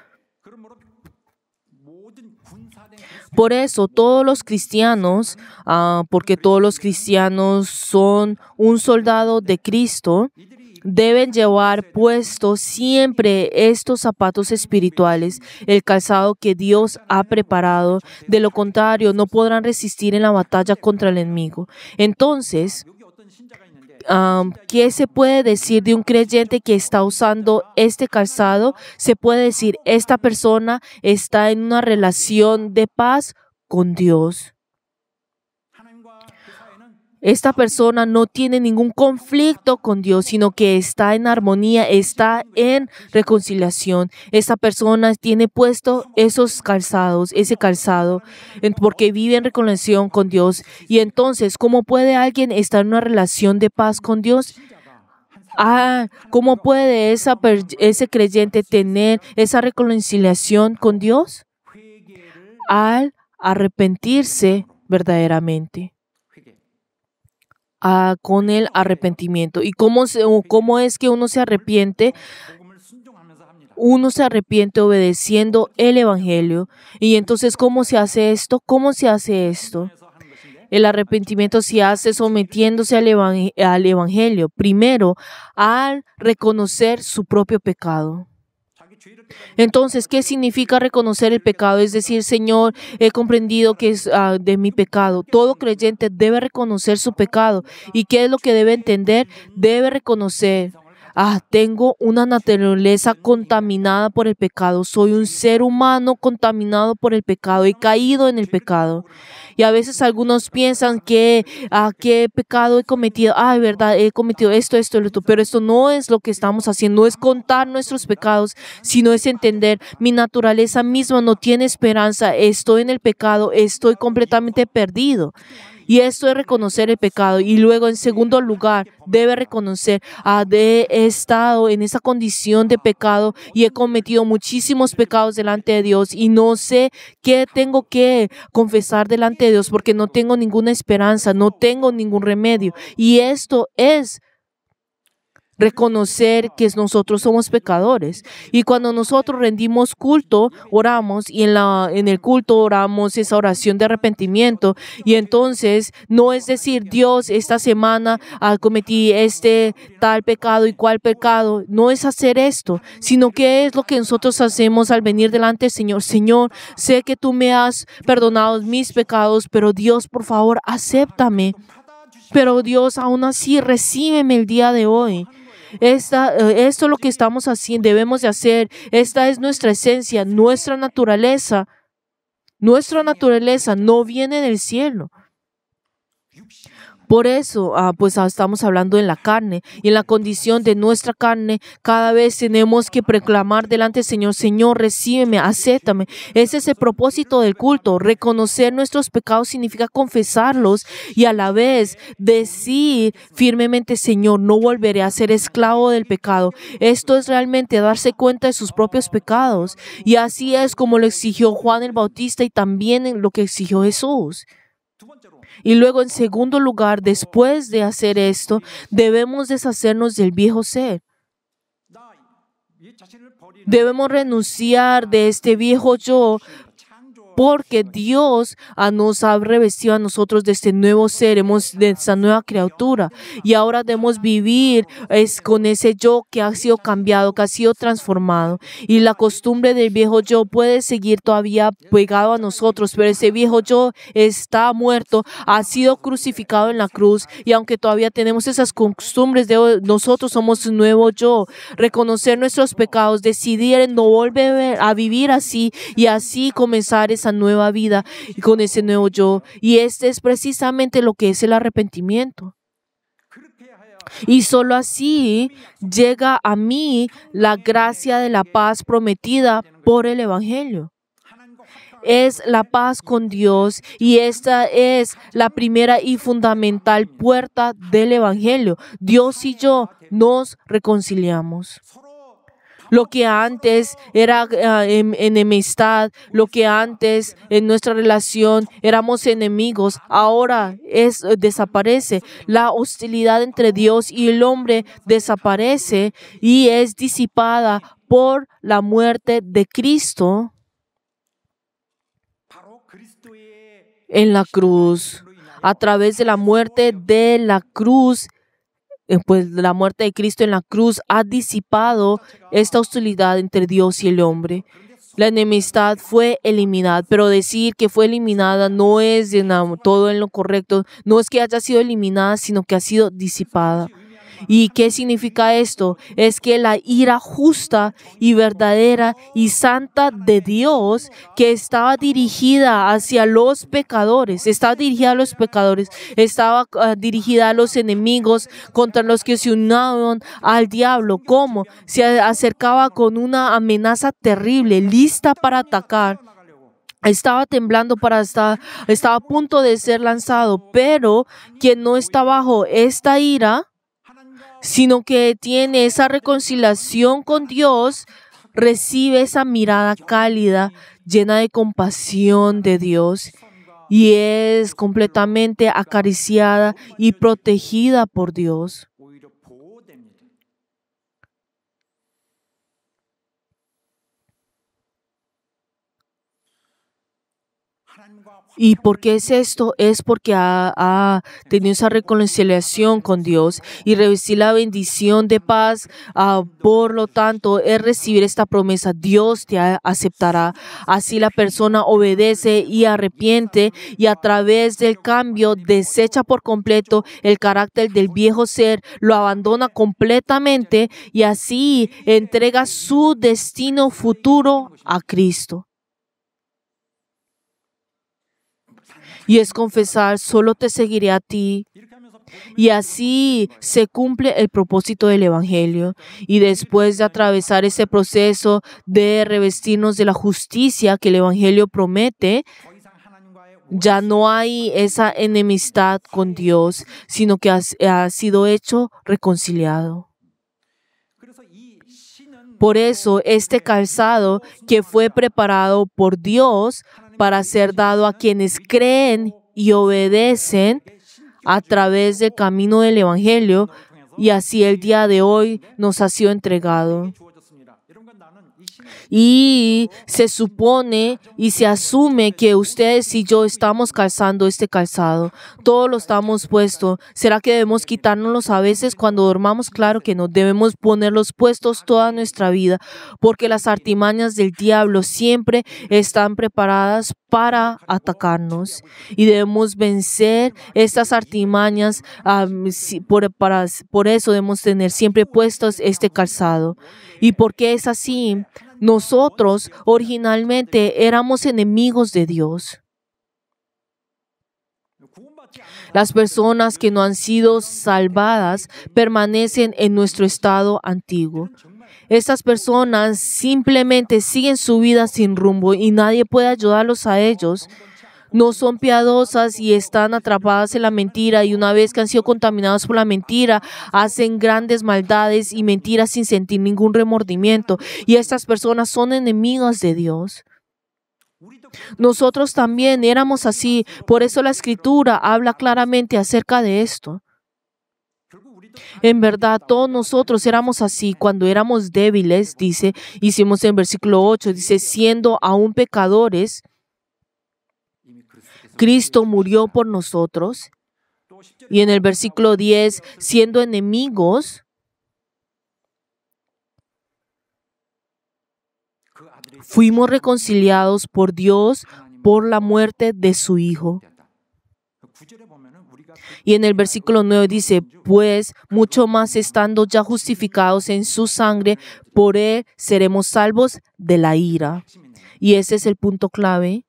Por eso todos los cristianos, porque todos los cristianos son un soldado de Cristo, deben llevar puestos siempre estos zapatos espirituales, el calzado que Dios ha preparado. De lo contrario, no podrán resistir en la batalla contra el enemigo. Entonces, ¿qué se puede decir de un creyente que está usando este calzado? Se puede decir, esta persona está en una relación de paz con Dios. Esta persona no tiene ningún conflicto con Dios, sino que está en armonía, está en reconciliación. Esta persona tiene puesto esos calzados, ese calzado, porque vive en reconciliación con Dios. Y entonces, ¿cómo puede alguien estar en una relación de paz con Dios? ¿Cómo puede ese creyente tener esa reconciliación con Dios? Al arrepentirse verdaderamente. Con el arrepentimiento. ¿Y cómo es que uno se arrepiente? Uno se arrepiente obedeciendo el Evangelio. Y entonces, ¿cómo se hace esto? ¿Cómo se hace esto? El arrepentimiento se hace sometiéndose al Evangelio. Primero, al reconocer su propio pecado. Entonces, ¿qué significa reconocer el pecado? Es decir, Señor, he comprendido que es de mi pecado. Todo creyente debe reconocer su pecado. ¿Y qué es lo que debe entender? Debe reconocer, tengo una naturaleza contaminada por el pecado. Soy un ser humano contaminado por el pecado. He caído en el pecado. Y a veces algunos piensan que, ¿qué pecado he cometido? Es verdad, he cometido esto. Pero esto no es lo que estamos haciendo. No es contar nuestros pecados, sino es entender, mi naturaleza misma no tiene esperanza. Estoy en el pecado, estoy completamente perdido. Y esto es reconocer el pecado. Y luego, en segundo lugar, debe reconocer, he estado en esa condición de pecado y he cometido muchísimos pecados delante de Dios y no sé qué tengo que confesar delante de Dios porque no tengo ninguna esperanza, no tengo ningún remedio. Y esto es reconocer que nosotros somos pecadores. Y cuando nosotros rendimos culto, oramos y en el culto oramos esa oración de arrepentimiento. Y entonces no es decir, Dios, esta semana cometí este tal pecado y cual pecado. No es hacer esto, sino que es lo que nosotros hacemos al venir delante del Señor. Señor, sé que tú me has perdonado mis pecados, pero Dios, por favor, acéptame. Pero Dios, aún así, recíbeme el día de hoy. Esto es lo que estamos haciendo, debemos de hacer. Esta es nuestra esencia, nuestra naturaleza. Nuestra naturaleza no viene del cielo. Por eso, estamos hablando en la carne y en la condición de nuestra carne. Cada vez tenemos que proclamar delante del Señor, Señor, recíbeme, acéptame. Ese es el propósito del culto. Reconocer nuestros pecados significa confesarlos y a la vez decir firmemente, Señor, no volveré a ser esclavo del pecado. Esto es realmente darse cuenta de sus propios pecados. Y así es como lo exigió Juan el Bautista y también lo que exigió Jesús. Y luego, en segundo lugar, después de hacer esto, debemos deshacernos del viejo ser. Debemos renunciar de este viejo yo, porque Dios nos ha revestido a nosotros de este nuevo ser, de esta nueva criatura. Y ahora debemos vivir con ese yo que ha sido cambiado, que ha sido transformado. Y la costumbre del viejo yo puede seguir todavía pegado a nosotros, pero ese viejo yo está muerto, ha sido crucificado en la cruz. Y aunque todavía tenemos esas costumbres, nosotros somos un nuevo yo. Reconocer nuestros pecados, decidir no volver a vivir así y así comenzar esa nueva vida con ese nuevo yo. Y este es precisamente lo que es el arrepentimiento. Y solo así llega a mí la gracia de la paz prometida por el Evangelio. es la paz con Dios y esta es la primera y fundamental puerta del Evangelio. Dios y yo nos reconciliamos. Lo que antes era enemistad, lo que antes en nuestra relación éramos enemigos, ahora desaparece. La hostilidad entre Dios y el hombre desaparece y es disipada por la muerte de Cristo en la cruz. A través de la muerte de la cruz, pues la muerte de Cristo en la cruz ha disipado esta hostilidad entre Dios y el hombre. La enemistad fue eliminada, pero decir que fue eliminada no es todo en lo correcto, no es que haya sido eliminada, sino que ha sido disipada. ¿Y qué significa esto? Es que la ira justa y verdadera y santa de Dios que estaba dirigida hacia los pecadores, estaba dirigida a los enemigos contra los que se unían al diablo. ¿Cómo? Se acercaba con una amenaza terrible, lista para atacar. Estaba temblando estaba a punto de ser lanzado, pero quien no está bajo esta ira, sino que tiene esa reconciliación con Dios, recibe esa mirada cálida, llena de compasión de Dios y es completamente acariciada y protegida por Dios. ¿Y por qué es esto? Es porque ha tenido esa reconciliación con Dios y recibir la bendición de paz. Por lo tanto, es recibir esta promesa. Dios te aceptará. Así la persona obedece y arrepiente y a través del cambio desecha por completo el carácter del viejo ser, lo abandona completamente y así entrega su destino futuro a Cristo. Y es confesar, solo te seguiré a ti. Y así se cumple el propósito del Evangelio. Y después de atravesar ese proceso de revestirnos de la justicia que el Evangelio promete, ya no hay esa enemistad con Dios, sino que ha sido hecho reconciliado. Por eso, este calzado que fue preparado por Dios para ser dado a quienes creen y obedecen a través del camino del Evangelio, y así el día de hoy nos ha sido entregado. Y se supone y se asume que ustedes y yo estamos calzando este calzado. Todos lo estamos puesto. ¿Será que debemos quitárnoslos a veces cuando dormamos? Claro que no. Debemos ponerlos puestos toda nuestra vida, porque las artimañas del diablo siempre están preparadas para atacarnos. Y debemos vencer estas artimañas. Por eso debemos tener siempre puestos este calzado. ¿Y por qué es así? Nosotros originalmente éramos enemigos de Dios. Las personas que no han sido salvadas permanecen en nuestro estado antiguo. Estas personas simplemente siguen su vida sin rumbo y nadie puede ayudarlos a ellos. No son piadosas y están atrapadas en la mentira, y una vez que han sido contaminados por la mentira, hacen grandes maldades y mentiras sin sentir ningún remordimiento. Y estas personas son enemigas de Dios. Nosotros también éramos así, por eso la Escritura habla claramente acerca de esto. En verdad, todos nosotros éramos así cuando éramos débiles, dice, hicimos en versículo 8, dice, siendo aún pecadores, Cristo murió por nosotros. Y en el versículo 10, siendo enemigos, fuimos reconciliados por Dios por la muerte de su Hijo. Y en el versículo 9 dice, pues mucho más estando ya justificados en su sangre, por él seremos salvos de la ira. Y ese es el punto clave.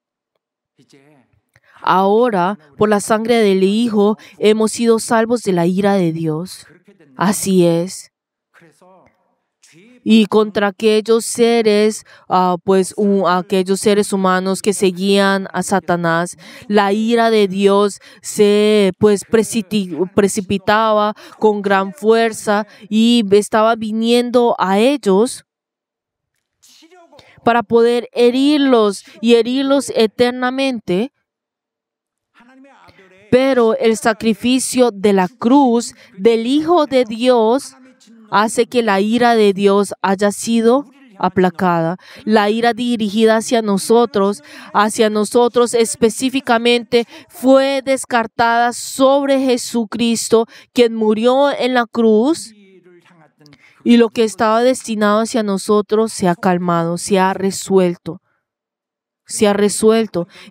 Ahora, por la sangre del Hijo, hemos sido salvos de la ira de Dios. Así es. y contra aquellos seres, aquellos seres humanos que seguían a Satanás. La ira de Dios se precipitaba con gran fuerza y estaba viniendo a ellos para poder herirlos y herirlos eternamente. Pero el sacrificio de la cruz del Hijo de Dios hace que la ira de Dios haya sido aplacada. La ira dirigida hacia nosotros específicamente, fue descartada sobre Jesucristo, quien murió en la cruz, y lo que estaba destinado hacia nosotros se ha calmado, se ha resuelto.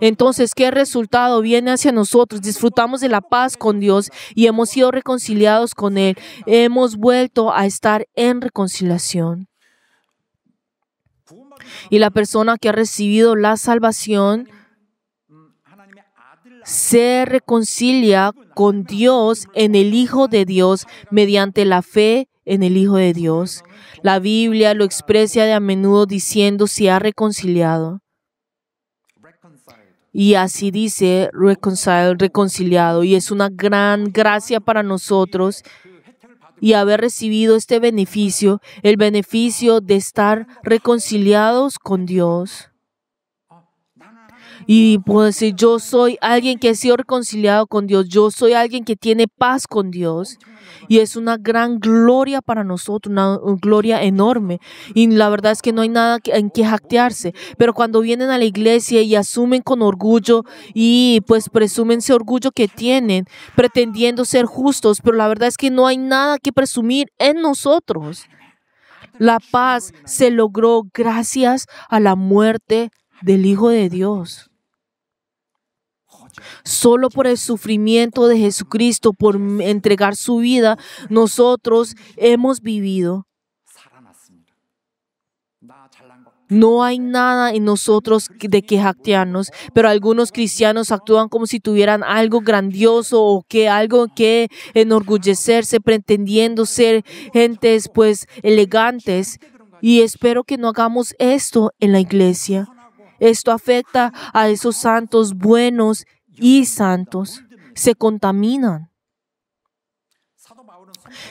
Entonces, ¿qué resultado viene hacia nosotros? Disfrutamos de la paz con Dios y hemos sido reconciliados con Él. Hemos vuelto a estar en reconciliación. Y la persona que ha recibido la salvación se reconcilia con Dios en el Hijo de Dios mediante la fe en el Hijo de Dios. La Biblia lo expresa de a menudo diciendo se ha reconciliado. Y así dice reconciliado. Y es una gran gracia para nosotros y haber recibido este beneficio, el beneficio de estar reconciliados con Dios. Y puedo decir, yo soy alguien que ha sido reconciliado con Dios. Yo soy alguien que tiene paz con Dios. Y es una gran gloria para nosotros, una gloria enorme. Y la verdad es que no hay nada en que jactarse. Pero cuando vienen a la iglesia y asumen con orgullo y pues presumen ese orgullo que tienen, pretendiendo ser justos, pero la verdad es que no hay nada que presumir en nosotros. La paz se logró gracias a la muerte del Hijo de Dios. Solo por el sufrimiento de Jesucristo, por entregar su vida, nosotros hemos vivido. No hay nada en nosotros de que jactarnos, pero algunos cristianos actúan como si tuvieran algo grandioso o algo que enorgullecerse, pretendiendo ser gentes pues elegantes. Y espero que no hagamos esto en la iglesia. Esto afecta a esos santos buenos y santos. Se contaminan.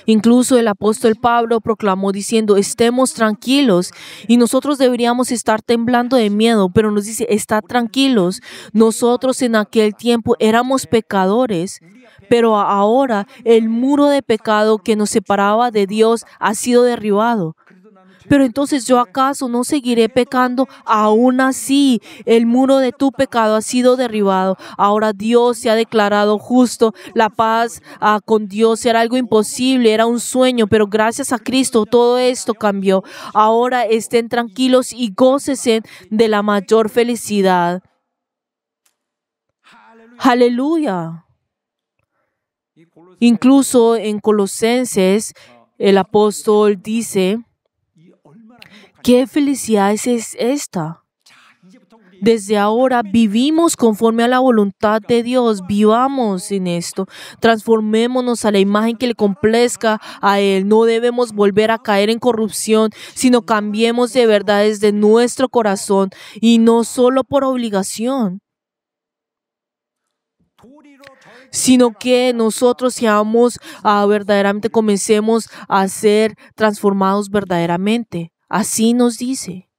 Incluso el apóstol Pablo proclamó diciendo, estemos tranquilos. Y nosotros deberíamos estar temblando de miedo, pero nos dice, estad tranquilos. Nosotros en aquel tiempo éramos pecadores, pero ahora el muro de pecado que nos separaba de Dios ha sido derribado. Pero entonces, ¿yo acaso no seguiré pecando? Aún así, el muro de tu pecado ha sido derribado. Ahora Dios se ha declarado justo. La paz con Dios era algo imposible, era un sueño, pero gracias a Cristo todo esto cambió. Ahora estén tranquilos y gócesen de la mayor felicidad. ¡Aleluya! Incluso en Colosenses, el apóstol dice, ¿qué felicidad es esta? Desde ahora vivimos conforme a la voluntad de Dios. Vivamos en esto. Transformémonos a la imagen que le complazca a Él. No debemos volver a caer en corrupción, sino cambiemos de verdad desde nuestro corazón y no solo por obligación, sino que nosotros seamos verdaderamente, comencemos a ser transformados verdaderamente. Así nos dice.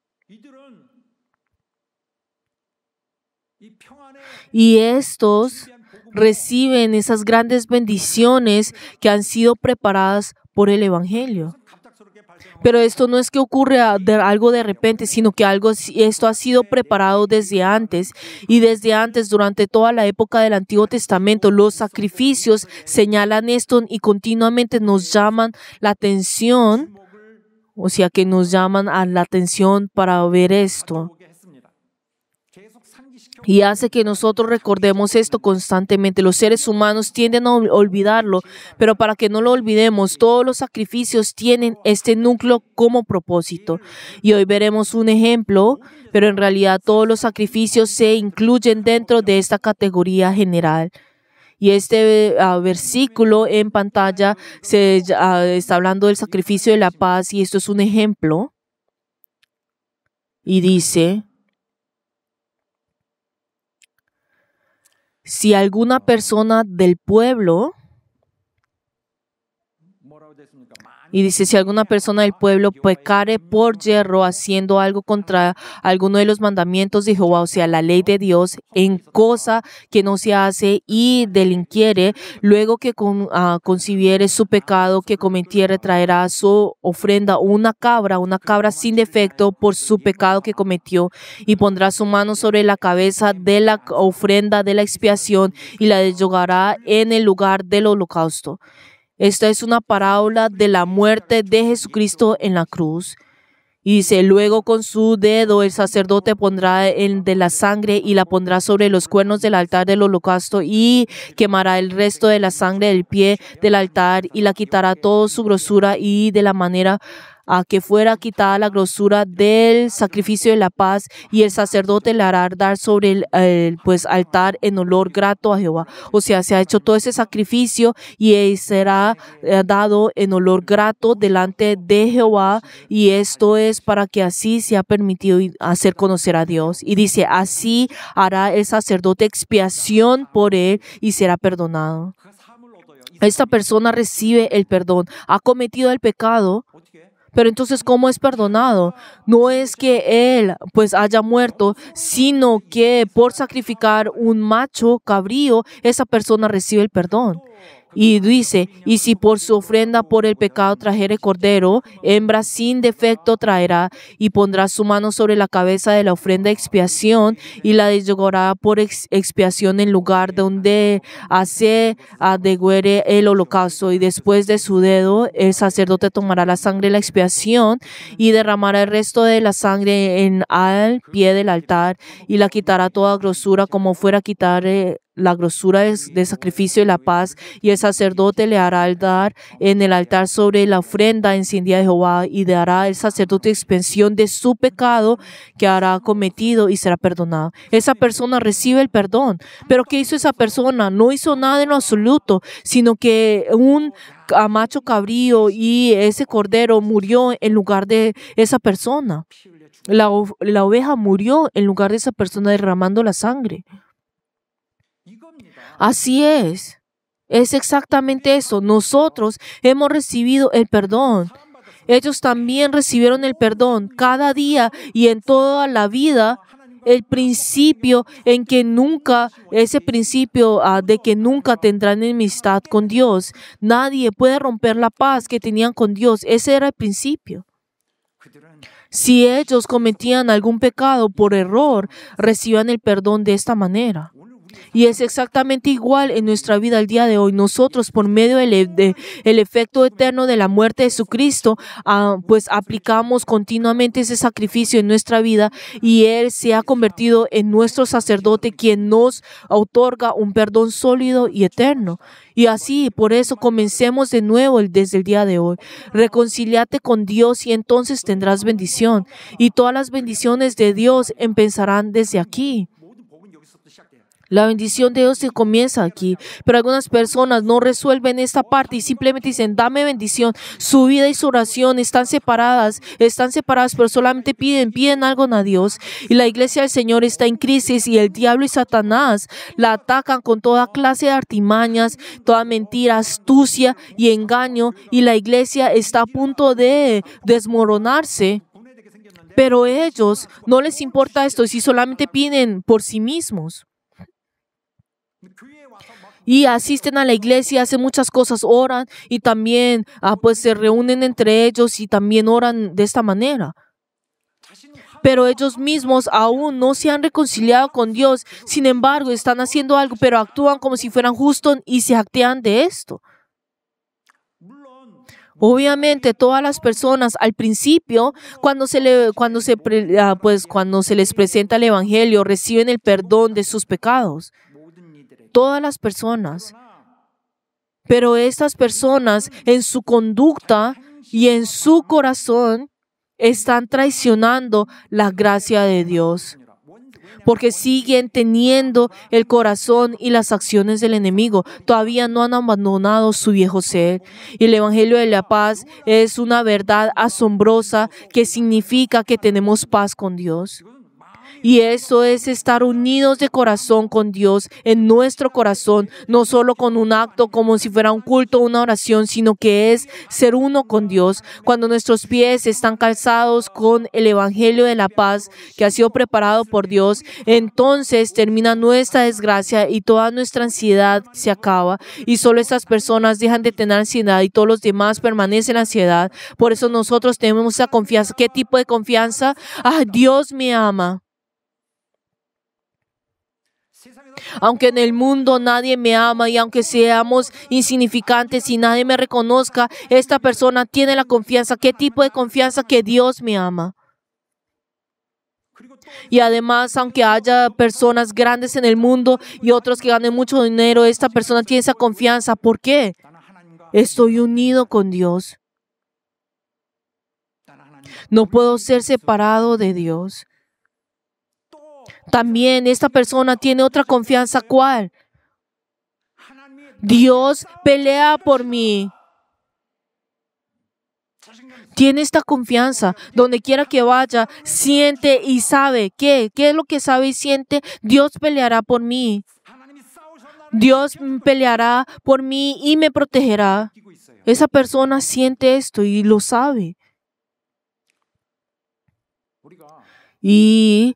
Y estos reciben esas grandes bendiciones que han sido preparadas por el Evangelio. Pero esto no es que ocurre algo de repente, sino que esto ha sido preparado desde antes. Y desde antes, durante toda la época del Antiguo Testamento, los sacrificios señalan esto y continuamente nos llaman la atención. O sea, que nos llaman a la atención para ver esto. Y hace que nosotros recordemos esto constantemente. Los seres humanos tienden a olvidarlo, pero para que no lo olvidemos, todos los sacrificios tienen este núcleo como propósito. Y hoy veremos un ejemplo, pero en realidad todos los sacrificios se incluyen dentro de esta categoría general. Y este versículo en pantalla está hablando del sacrificio de la paz y esto es un ejemplo. Y dice, si alguna persona del pueblo, si alguna persona del pueblo pecare por yerro haciendo algo contra alguno de los mandamientos de Jehová, o sea, la ley de Dios, en cosa que no se hace y delinquiere, luego que concibiere su pecado que cometiere, traerá a su ofrenda una cabra sin defecto por su pecado que cometió, y pondrá su mano sobre la cabeza de la ofrenda de la expiación y la deshogará en el lugar del holocausto. Esta es una parábola de la muerte de Jesucristo en la cruz. Y dice, luego con su dedo el sacerdote pondrá de la sangre y la pondrá sobre los cuernos del altar del holocausto y quemará el resto de la sangre del pie del altar y la quitará toda su grosura y de la manera a que fuera quitada la grosura del sacrificio de la paz, y el sacerdote le hará dar sobre el altar en olor grato a Jehová. O sea, se ha hecho todo ese sacrificio y será dado en olor grato delante de Jehová, y esto es para que así sea permitido hacer conocer a Dios. Y dice, así hará el sacerdote expiación por él y será perdonado. Esta persona recibe el perdón, ha cometido el pecado. Pero entonces, ¿cómo es perdonado? No es que él haya muerto, sino que por sacrificar un macho cabrío, esa persona recibe el perdón. Y dice, y si por su ofrenda por el pecado trajere cordero, hembra sin defecto traerá, y pondrá su mano sobre la cabeza de la ofrenda de expiación, y la deshogará por expiación en lugar donde degüere el holocausto. Y después de su dedo, el sacerdote tomará la sangre de la expiación, y derramará el resto de la sangre al pie del altar, y la quitará toda grosura, como fuera a quitar la grosura de sacrificio de la paz, y el sacerdote le hará dar en el altar sobre la ofrenda encendida de Jehová, y dará el sacerdote expiación de su pecado que hará cometido y será perdonado. Esa persona recibe el perdón. Pero ¿qué hizo esa persona? No hizo nada en lo absoluto, sino que un macho cabrío y ese cordero murió en lugar de esa persona. La oveja murió en lugar de esa persona derramando la sangre. Así es exactamente eso. Nosotros hemos recibido el perdón. Ellos también recibieron el perdón cada día y en toda la vida. El principio ese principio de que nunca tendrán enemistad con Dios. Nadie puede romper la paz que tenían con Dios. Ese era el principio. Si ellos cometían algún pecado por error, recibían el perdón de esta manera. Y es exactamente igual en nuestra vida el día de hoy. Nosotros, por medio del efecto eterno de la muerte de Jesucristo, aplicamos continuamente ese sacrificio en nuestra vida, y Él se ha convertido en nuestro sacerdote, quien nos otorga un perdón sólido y eterno. Y así, por eso, comencemos de nuevo desde el día de hoy. Reconcíliate con Dios y entonces tendrás bendición. Y todas las bendiciones de Dios empezarán desde aquí. La bendición de Dios se comienza aquí, pero algunas personas no resuelven esta parte y simplemente dicen, dame bendición. Su vida y su oración están separadas, pero solamente piden algo a Dios. Y la iglesia del Señor está en crisis y el diablo y Satanás la atacan con toda clase de artimañas, toda mentira, astucia y engaño, y la iglesia está a punto de desmoronarse. Pero a ellos no les importa esto, si solamente piden por sí mismos. Y asisten a la iglesia, hacen muchas cosas, oran y también se reúnen entre ellos y también oran de esta manera. Pero ellos mismos aún no se han reconciliado con Dios. Sin embargo, están haciendo algo, pero actúan como si fueran justos y se jactean de esto. Obviamente, todas las personas al principio, cuando se les presenta el evangelio, reciben el perdón de sus pecados. Todas las personas. Pero estas personas en su conducta y en su corazón están traicionando la gracia de Dios. porque siguen teniendo el corazón y las acciones del enemigo. Todavía no han abandonado su viejo ser. Y el Evangelio de la paz es una verdad asombrosa que significa que tenemos paz con Dios. Y eso es estar unidos de corazón con Dios, en nuestro corazón, no solo con un acto como si fuera un culto o una oración, sino que es ser uno con Dios. Cuando nuestros pies están calzados con el Evangelio de la paz que ha sido preparado por Dios, entonces termina nuestra desgracia y toda nuestra ansiedad se acaba. Y solo estas personas dejan de tener ansiedad y todos los demás permanecen en ansiedad. Por eso nosotros tenemos esa confianza. ¿Qué tipo de confianza? Dios me ama. Aunque en el mundo nadie me ama y aunque seamos insignificantes y nadie me reconozca, esta persona tiene la confianza. ¿Qué tipo de confianza? Que Dios me ama. Y además, aunque haya personas grandes en el mundo y otros que ganen mucho dinero, esta persona tiene esa confianza. ¿Por qué? Estoy unido con Dios. No puedo ser separado de Dios. También esta persona tiene otra confianza. ¿Cuál? Dios pelea por mí. Tiene esta confianza. Donde quiera que vaya, siente y sabe. ¿Qué es lo que sabe y siente? Dios peleará por mí. Dios peleará por mí y me protegerá. Esa persona siente esto y lo sabe. Y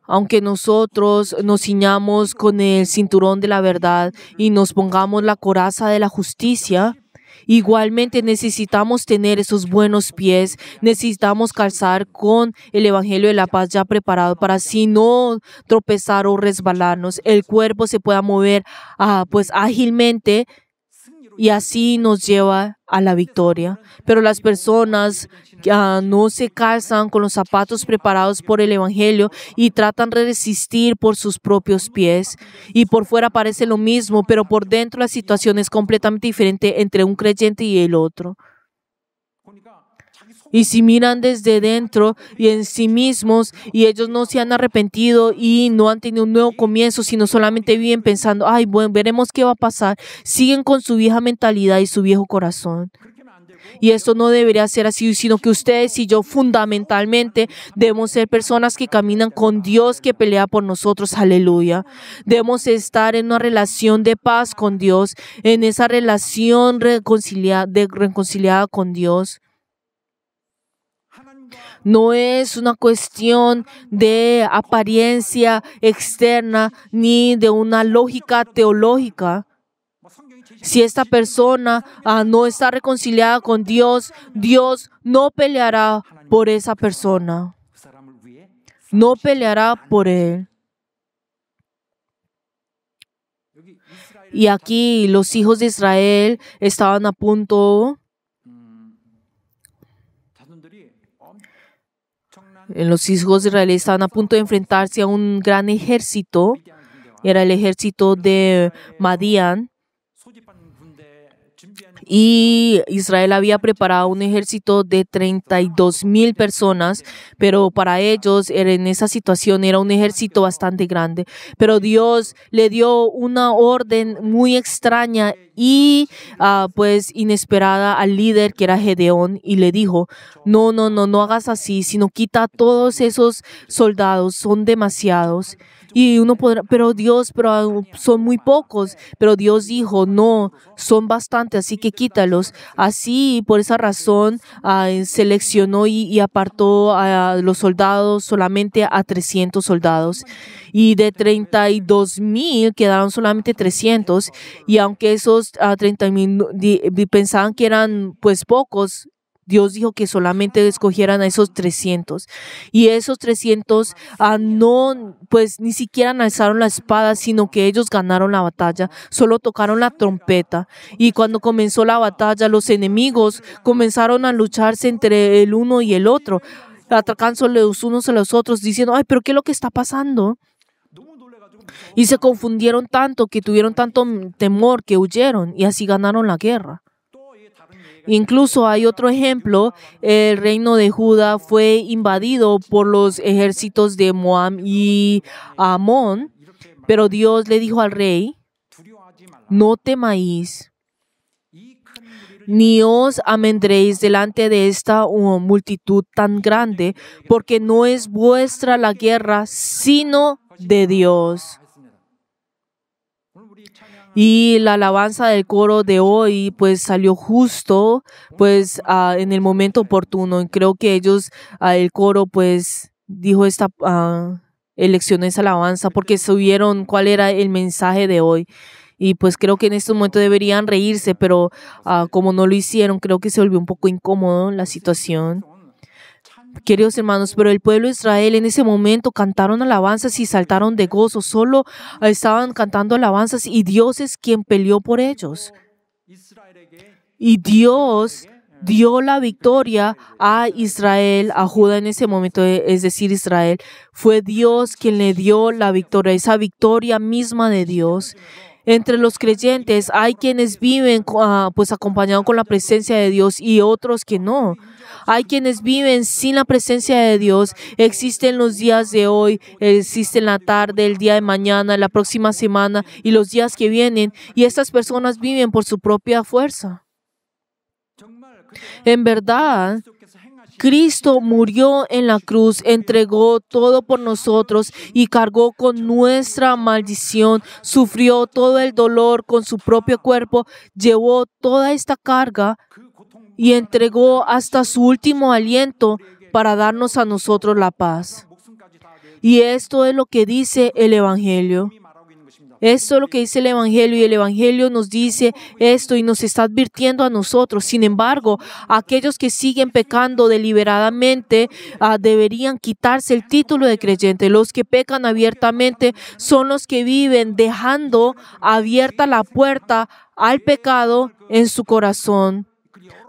aunque nosotros nos ciñamos con el cinturón de la verdad y nos pongamos la coraza de la justicia, igualmente necesitamos tener esos buenos pies, necesitamos calzar con el Evangelio de la paz ya preparado para así no tropezar o resbalarnos. El cuerpo se pueda mover ágilmente y así nos lleva a la victoria. Pero las personas no se calzan con los zapatos preparados por el Evangelio y tratan de resistir por sus propios pies. Y por fuera parece lo mismo, pero por dentro la situación es completamente diferente entre un creyente y el otro. Y si miran desde dentro y en sí mismos y ellos no se han arrepentido y no han tenido un nuevo comienzo, sino solamente viven pensando, bueno, veremos qué va a pasar, siguen con su vieja mentalidad y su viejo corazón. Y esto no debería ser así, sino que ustedes y yo fundamentalmente debemos ser personas que caminan con Dios que pelea por nosotros. Aleluya. Debemos estar en una relación de paz con Dios, en esa relación reconciliada con Dios. No es una cuestión de apariencia externa ni de una lógica teológica. Si esta persona no está reconciliada con Dios, Dios no peleará por esa persona. No peleará por él. Y aquí los hijos de Israel estaban a punto. Los hijos de Israel estaban a punto de enfrentarse a un gran ejército. Era el ejército de Madián. Y Israel había preparado un ejército de 32,000 personas, pero para ellos en esa situación era un ejército bastante grande. Pero Dios le dio una orden muy extraña y inesperada al líder que era Gedeón y le dijo, no hagas así, sino quita a todos esos soldados, son demasiados. Y uno podrá, pero son muy pocos. Pero Dios dijo, no, son bastantes, así que quítalos. Así, por esa razón, seleccionó y apartó a los soldados solamente a 300 soldados. Y de 32,000 quedaron solamente 300. Y aunque esos 30,000 pensaban que eran pocos, Dios dijo que solamente escogieran a esos 300. Y esos 300 ni siquiera alzaron la espada, sino que ellos ganaron la batalla. Solo tocaron la trompeta. Y cuando comenzó la batalla, los enemigos comenzaron a lucharse entre el uno y el otro, atacándose los unos a los otros, diciendo, pero ¿qué es lo que está pasando? Y se confundieron tanto que tuvieron tanto temor que huyeron y así ganaron la guerra. Incluso hay otro ejemplo, el reino de Judá fue invadido por los ejércitos de Moab y Amón, pero Dios le dijo al rey, no temáis, ni os amedréis delante de esta multitud tan grande, porque no es vuestra la guerra, sino de Dios. Y la alabanza del coro de hoy pues salió justo pues en el momento oportuno. Creo que ellos, el coro pues dijo esta elección, esa alabanza, porque subieron cuál era el mensaje de hoy. Y pues creo que en este momento deberían reírse, pero como no lo hicieron, creo que se volvió un poco incómodo la situación. Queridos hermanos, pero el pueblo de Israel en ese momento cantaron alabanzas y saltaron de gozo. Solo estaban cantando alabanzas y Dios es quien peleó por ellos. Y Dios dio la victoria a Israel, a Judá en ese momento, es decir, Israel. Fue Dios quien le dio la victoria, esa victoria misma de Dios. Entre los creyentes hay quienes viven pues acompañados con la presencia de Dios y otros que no. Hay quienes viven sin la presencia de Dios. Existen los días de hoy, existen la tarde, el día de mañana, la próxima semana y los días que vienen. Y estas personas viven por su propia fuerza. En verdad, Cristo murió en la cruz, entregó todo por nosotros y cargó con nuestra maldición, sufrió todo el dolor con su propio cuerpo, llevó toda esta carga y entregó hasta su último aliento para darnos a nosotros la paz. Y esto es lo que dice el Evangelio. Esto es lo que dice el Evangelio y el Evangelio nos dice esto y nos está advirtiendo a nosotros. Sin embargo, aquellos que siguen pecando deliberadamente deberían quitarse el título de creyente. Los que pecan abiertamente son los que viven dejando abierta la puerta al pecado en su corazón,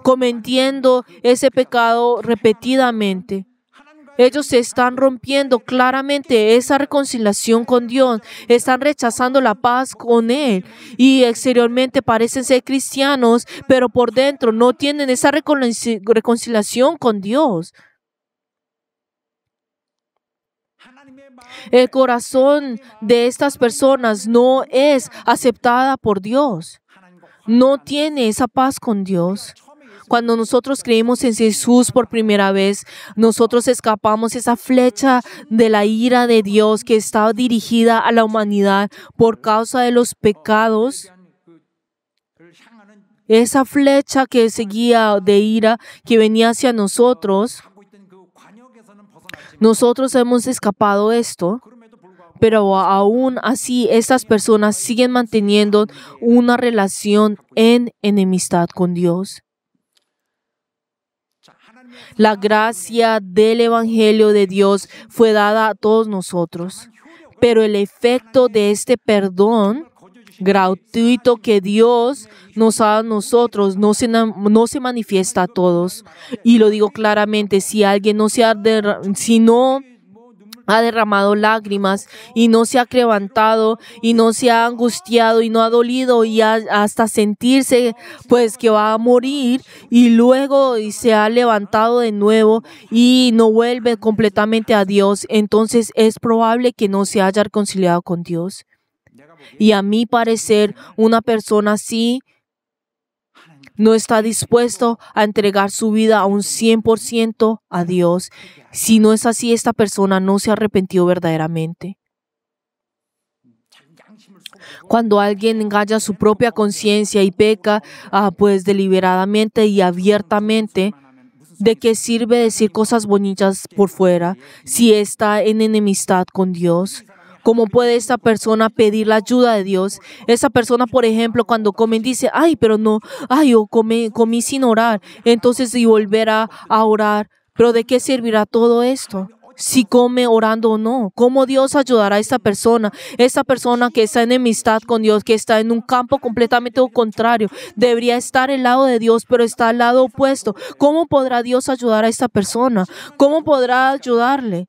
cometiendo ese pecado repetidamente. Ellos están rompiendo claramente esa reconciliación con Dios, están rechazando la paz con Él y exteriormente parecen ser cristianos, pero por dentro no tienen esa reconciliación con Dios. El corazón de estas personas no es aceptada por Dios, no tiene esa paz con Dios. Cuando nosotros creímos en Jesús por primera vez, nosotros escapamos esa flecha de la ira de Dios que estaba dirigida a la humanidad por causa de los pecados. Esa flecha que seguía de ira que venía hacia nosotros, nosotros hemos escapado de esto. Pero aún así, estas personas siguen manteniendo una relación en enemistad con Dios. La gracia del Evangelio de Dios fue dada a todos nosotros, pero el efecto de este perdón gratuito que Dios nos da a nosotros no se manifiesta a todos. Y lo digo claramente, si alguien no ha derramado lágrimas y no se ha quebrantado y no se ha angustiado y no ha dolido y hasta sentirse pues que va a morir y luego se ha levantado de nuevo y no vuelve completamente a Dios, entonces es probable que no se haya reconciliado con Dios. Y a mi parecer, una persona así no está dispuesto a entregar su vida a un 100% a Dios. Si no es así, esta persona no se arrepintió verdaderamente. Cuando alguien engaña su propia conciencia y peca pues deliberadamente y abiertamente, ¿de qué sirve decir cosas bonitas por fuera si está en enemistad con Dios? ¿Cómo puede esta persona pedir la ayuda de Dios? Esa persona, por ejemplo, cuando come dice, yo comí sin orar, entonces y volver a orar. ¿Pero de qué servirá todo esto? Si come orando o no. ¿Cómo Dios ayudará a esta persona? Esta persona que está en enemistad con Dios, que está en un campo completamente contrario, debería estar al lado de Dios, pero está al lado opuesto. ¿Cómo podrá Dios ayudar a esta persona? ¿Cómo podrá ayudarle?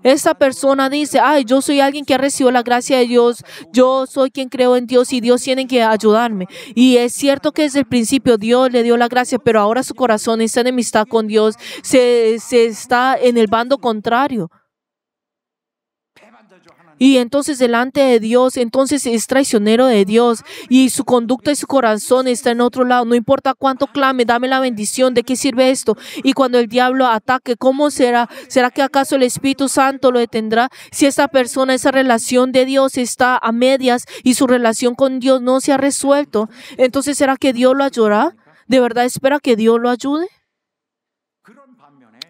esta persona dice, ay, yo soy alguien que ha recibido la gracia de Dios, yo soy quien creo en Dios y Dios tiene que ayudarme. Y es cierto que desde el principio Dios le dio la gracia, pero ahora su corazón está en enemistad con Dios, se está en el bando contrario. Y entonces delante de Dios, entonces es traicionero de Dios y su conducta y su corazón está en otro lado. No importa cuánto clame, dame la bendición, ¿de qué sirve esto? Y cuando el diablo ataque, ¿cómo será? ¿Será que acaso el Espíritu Santo lo detendrá? Si esa persona, esa relación de Dios está a medias y su relación con Dios no se ha resuelto, entonces ¿será que Dios lo ayudará? ¿De verdad espera que Dios lo ayude?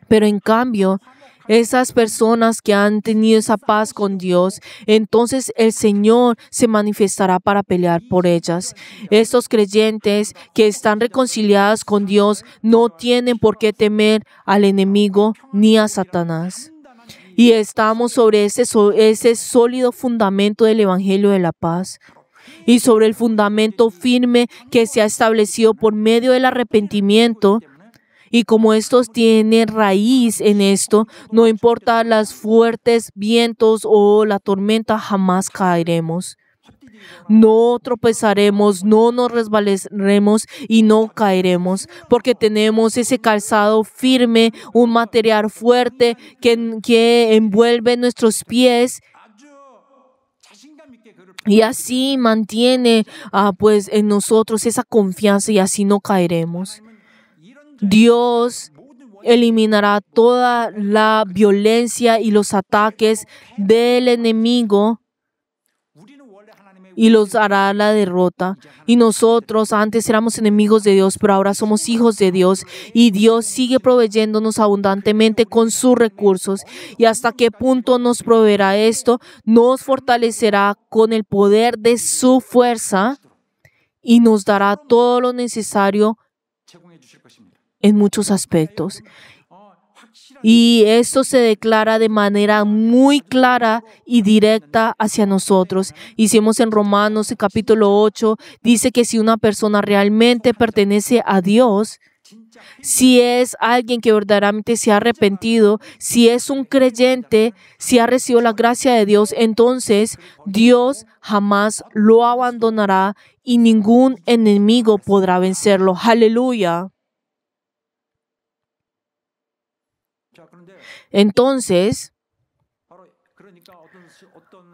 Pero en cambio, esas personas que han tenido esa paz con Dios, entonces el Señor se manifestará para pelear por ellas. Estos creyentes que están reconciliados con Dios no tienen por qué temer al enemigo ni a Satanás. Y estamos sobre ese sólido fundamento del Evangelio de la paz. Y sobre el fundamento firme que se ha establecido por medio del arrepentimiento. Y como estos tienen raíz en esto, no importa los fuertes vientos o la tormenta, jamás caeremos. No tropezaremos, no nos resbalaremos y no caeremos, porque tenemos ese calzado firme, un material fuerte que envuelve nuestros pies. Y así mantiene pues en nosotros esa confianza y así no caeremos. Dios eliminará toda la violencia y los ataques del enemigo y los hará la derrota. Y nosotros antes éramos enemigos de Dios, pero ahora somos hijos de Dios. Y Dios sigue proveyéndonos abundantemente con sus recursos. ¿Y hasta qué punto nos proveerá esto? Nos fortalecerá con el poder de su fuerza y nos dará todo lo necesario en muchos aspectos. Y esto se declara de manera muy clara y directa hacia nosotros. Hicimos en Romanos, el capítulo 8, dice que si una persona realmente pertenece a Dios, si es alguien que verdaderamente se ha arrepentido, si es un creyente, si ha recibido la gracia de Dios, entonces Dios jamás lo abandonará y ningún enemigo podrá vencerlo. ¡Aleluya! Entonces,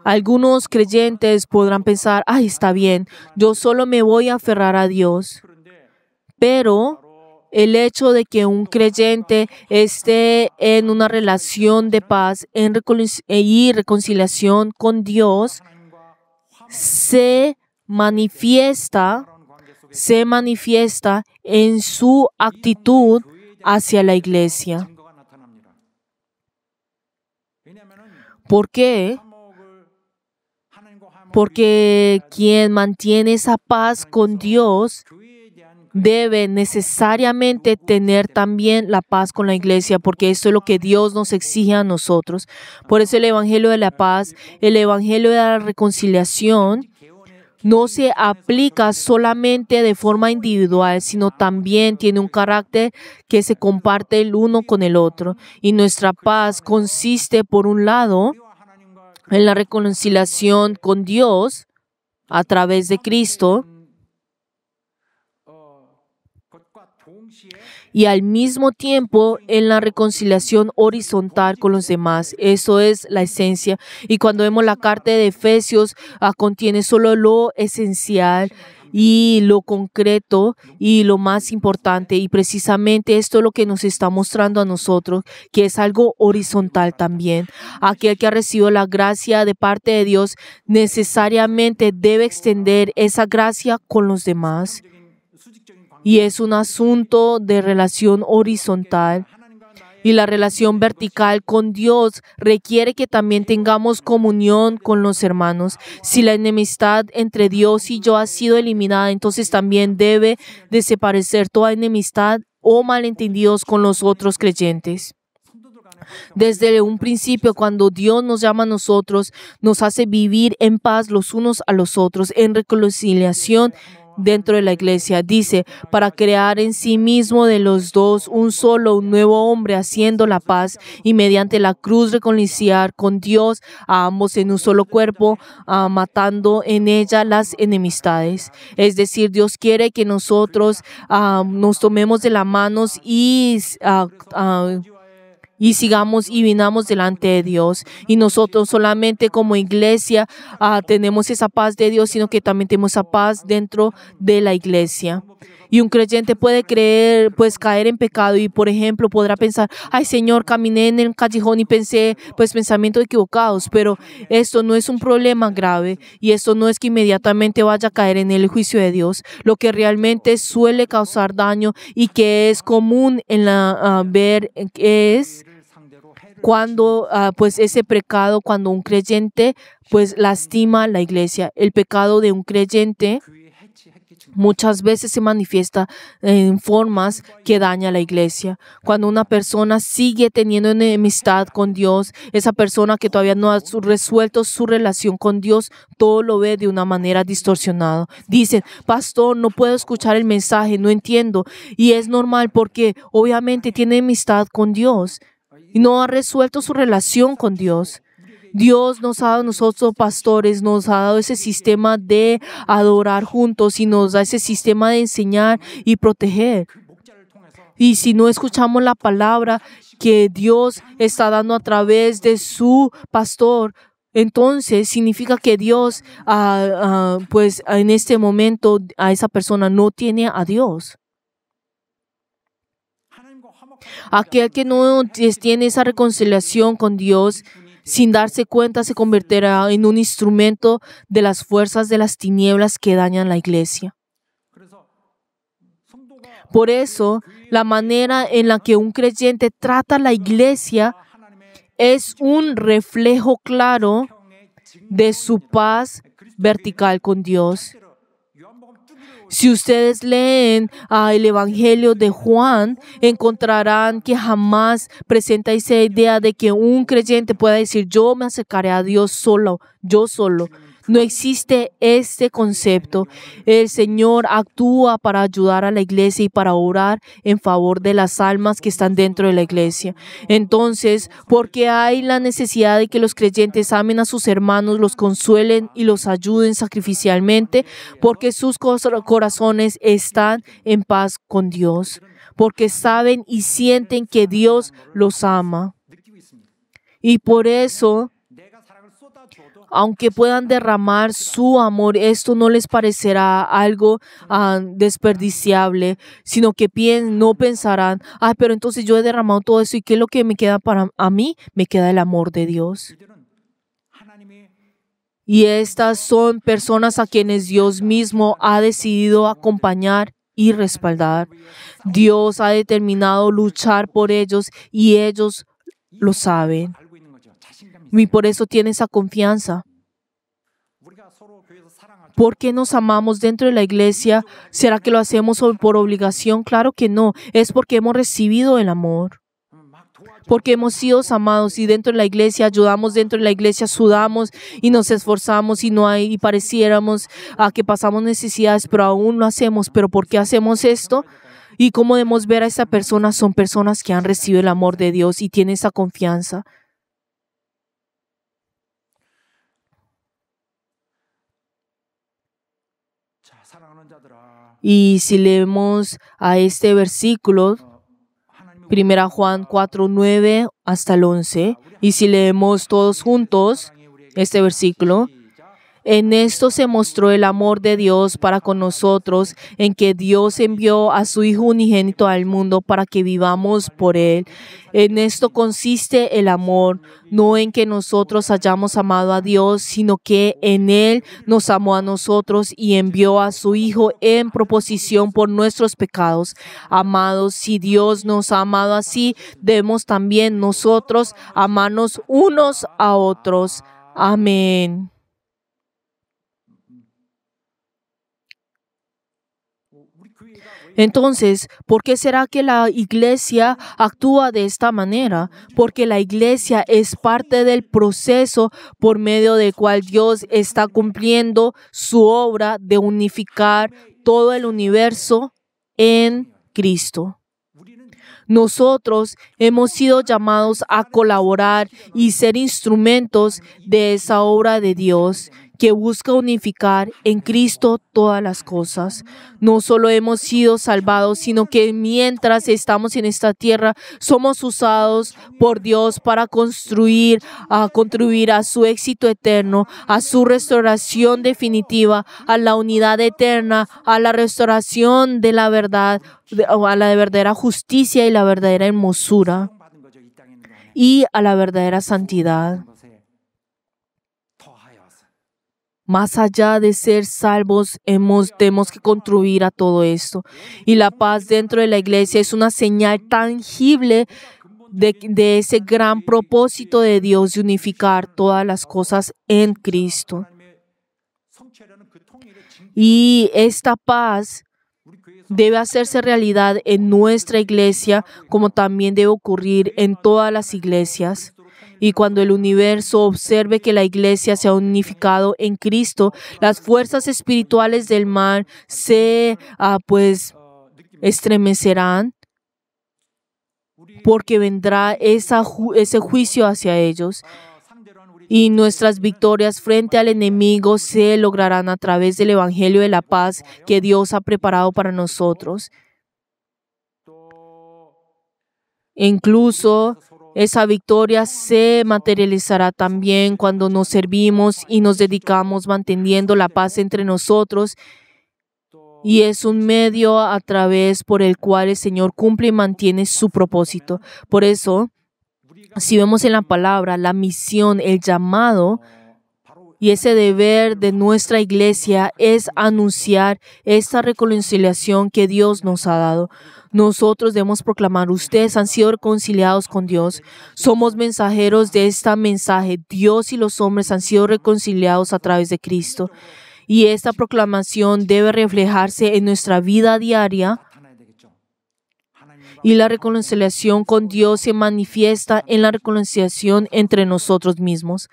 algunos creyentes podrán pensar, ay, está bien, yo solo me voy a aferrar a Dios. Pero el hecho de que un creyente esté en una relación de paz y reconciliación con Dios se manifiesta en su actitud hacia la iglesia. ¿Por qué? Porque quien mantiene esa paz con Dios debe necesariamente tener también la paz con la iglesia, porque esto es lo que Dios nos exige a nosotros. Por eso el Evangelio de la paz, el Evangelio de la reconciliación, no se aplica solamente de forma individual, sino también tiene un carácter que se comparte el uno con el otro. Y nuestra paz consiste, por un lado, en la reconciliación con Dios a través de Cristo y al mismo tiempo en la reconciliación horizontal con los demás. Eso es la esencia. Y cuando vemos la carta de Efesios, contiene solo lo esencial y lo concreto y lo más importante. Y precisamente esto es lo que nos está mostrando a nosotros, que es algo horizontal también. Aquel que ha recibido la gracia de parte de Dios necesariamente debe extender esa gracia con los demás. Y es un asunto de relación horizontal. Y la relación vertical con Dios requiere que también tengamos comunión con los hermanos. Si la enemistad entre Dios y yo ha sido eliminada, entonces también debe desaparecer toda enemistad o malentendidos con los otros creyentes. Desde un principio, cuando Dios nos llama a nosotros, nos hace vivir en paz los unos a los otros, en reconciliación dentro de la iglesia. Dice, para crear en sí mismo de los dos un nuevo hombre, haciendo la paz y mediante la cruz reconciliar con Dios a ambos en un solo cuerpo, matando en ella las enemistades. Es decir, Dios quiere que nosotros nos tomemos de las manos y sigamos y vinamos delante de Dios. Y nosotros solamente como iglesia tenemos esa paz de Dios, sino que también tenemos esa paz dentro de la iglesia. Y un creyente puede caer en pecado y, por ejemplo, podrá pensar, ay Señor, caminé en el callejón y pensé, pensamientos equivocados, pero esto no es un problema grave y esto no es que inmediatamente vaya a caer en el juicio de Dios. Lo que realmente suele causar daño y que es común en ver es cuando ese pecado, cuando un creyente lastima a la iglesia. El pecado de un creyente muchas veces se manifiesta en formas que dañan a la iglesia. Cuando una persona sigue teniendo enemistad con Dios, esa persona que todavía no ha resuelto su relación con Dios, todo lo ve de una manera distorsionada. Dicen, pastor, no puedo escuchar el mensaje, no entiendo. Y es normal porque obviamente tiene enemistad con Dios y no ha resuelto su relación con Dios. Dios nos ha dado a nosotros pastores, nos ha dado ese sistema de adorar juntos y nos da ese sistema de enseñar y proteger. Y si no escuchamos la palabra que Dios está dando a través de su pastor, entonces significa que Dios, en este momento, a esa persona no tiene a Dios. Aquel que no tiene esa reconciliación con Dios, sin darse cuenta, se convertirá en un instrumento de las fuerzas de las tinieblas que dañan la iglesia. Por eso, la manera en la que un creyente trata a la iglesia es un reflejo claro de su paz vertical con Dios. Si ustedes leen el Evangelio de Juan, encontrarán que jamás presenta esa idea de que un creyente pueda decir, yo me acercaré a Dios solo, yo solo. No existe este concepto. El Señor actúa para ayudar a la iglesia y para orar en favor de las almas que están dentro de la iglesia. Entonces, porque hay la necesidad de que los creyentes amen a sus hermanos, los consuelen y los ayuden sacrificialmente, porque sus corazones están en paz con Dios, porque saben y sienten que Dios los ama. Y por eso, aunque puedan derramar su amor, esto no les parecerá algo desperdiciable, sino que no pensarán, pero entonces yo he derramado todo eso y ¿qué es lo que me queda para a mí? Me queda el amor de Dios. Y estas son personas a quienes Dios mismo ha decidido acompañar y respaldar. Dios ha determinado luchar por ellos y ellos lo saben. Y por eso tiene esa confianza. ¿Por qué nos amamos dentro de la iglesia? ¿Será que lo hacemos por obligación? Claro que no. Es porque hemos recibido el amor. Porque hemos sido amados y dentro de la iglesia ayudamos, dentro de la iglesia sudamos y nos esforzamos y pareciéramos que pasamos necesidades, pero aún lo hacemos. ¿Pero por qué hacemos esto? Y cómo debemos ver a esa persona, son personas que han recibido el amor de Dios y tienen esa confianza. Y si leemos a este versículo, 1 Juan 4, 9 hasta el 11, y si leemos todos juntos este versículo, en esto se mostró el amor de Dios para con nosotros, en que Dios envió a su Hijo unigénito al mundo para que vivamos por Él. En esto consiste el amor, no en que nosotros hayamos amado a Dios, sino que en Él nos amó a nosotros y envió a su Hijo en proposición por nuestros pecados. Amados, si Dios nos ha amado así, debemos también nosotros amarnos unos a otros. Amén. Entonces, ¿por qué será que la iglesia actúa de esta manera? Porque la iglesia es parte del proceso por medio del cual Dios está cumpliendo su obra de unificar todo el universo en Cristo. Nosotros hemos sido llamados a colaborar y ser instrumentos de esa obra de Dios que busca unificar en Cristo todas las cosas. No solo hemos sido salvados, sino que mientras estamos en esta tierra, somos usados por Dios para contribuir a su éxito eterno, a su restauración definitiva, a la unidad eterna, a la restauración de la verdad, a la verdadera justicia y la verdadera hermosura y a la verdadera santidad. Más allá de ser salvos, tenemos que contribuir a todo esto. Y la paz dentro de la iglesia es una señal tangible de ese gran propósito de Dios de unificar todas las cosas en Cristo. Y esta paz debe hacerse realidad en nuestra iglesia, como también debe ocurrir en todas las iglesias. Y cuando el universo observe que la iglesia se ha unificado en Cristo, las fuerzas espirituales del mal se estremecerán, porque vendrá ese juicio hacia ellos. Y nuestras victorias frente al enemigo se lograrán a través del Evangelio de la paz que Dios ha preparado para nosotros. Incluso esa victoria se materializará también cuando nos servimos y nos dedicamos manteniendo la paz entre nosotros. Y es un medio a través por el cual el Señor cumple y mantiene su propósito. Por eso, si vemos en la palabra la misión, el llamado y ese deber de nuestra iglesia es anunciar esta reconciliación que Dios nos ha dado. Nosotros debemos proclamar, ustedes han sido reconciliados con Dios. Somos mensajeros de este mensaje. Dios y los hombres han sido reconciliados a través de Cristo. Y esta proclamación debe reflejarse en nuestra vida diaria. Y la reconciliación con Dios se manifiesta en la reconciliación entre nosotros mismos.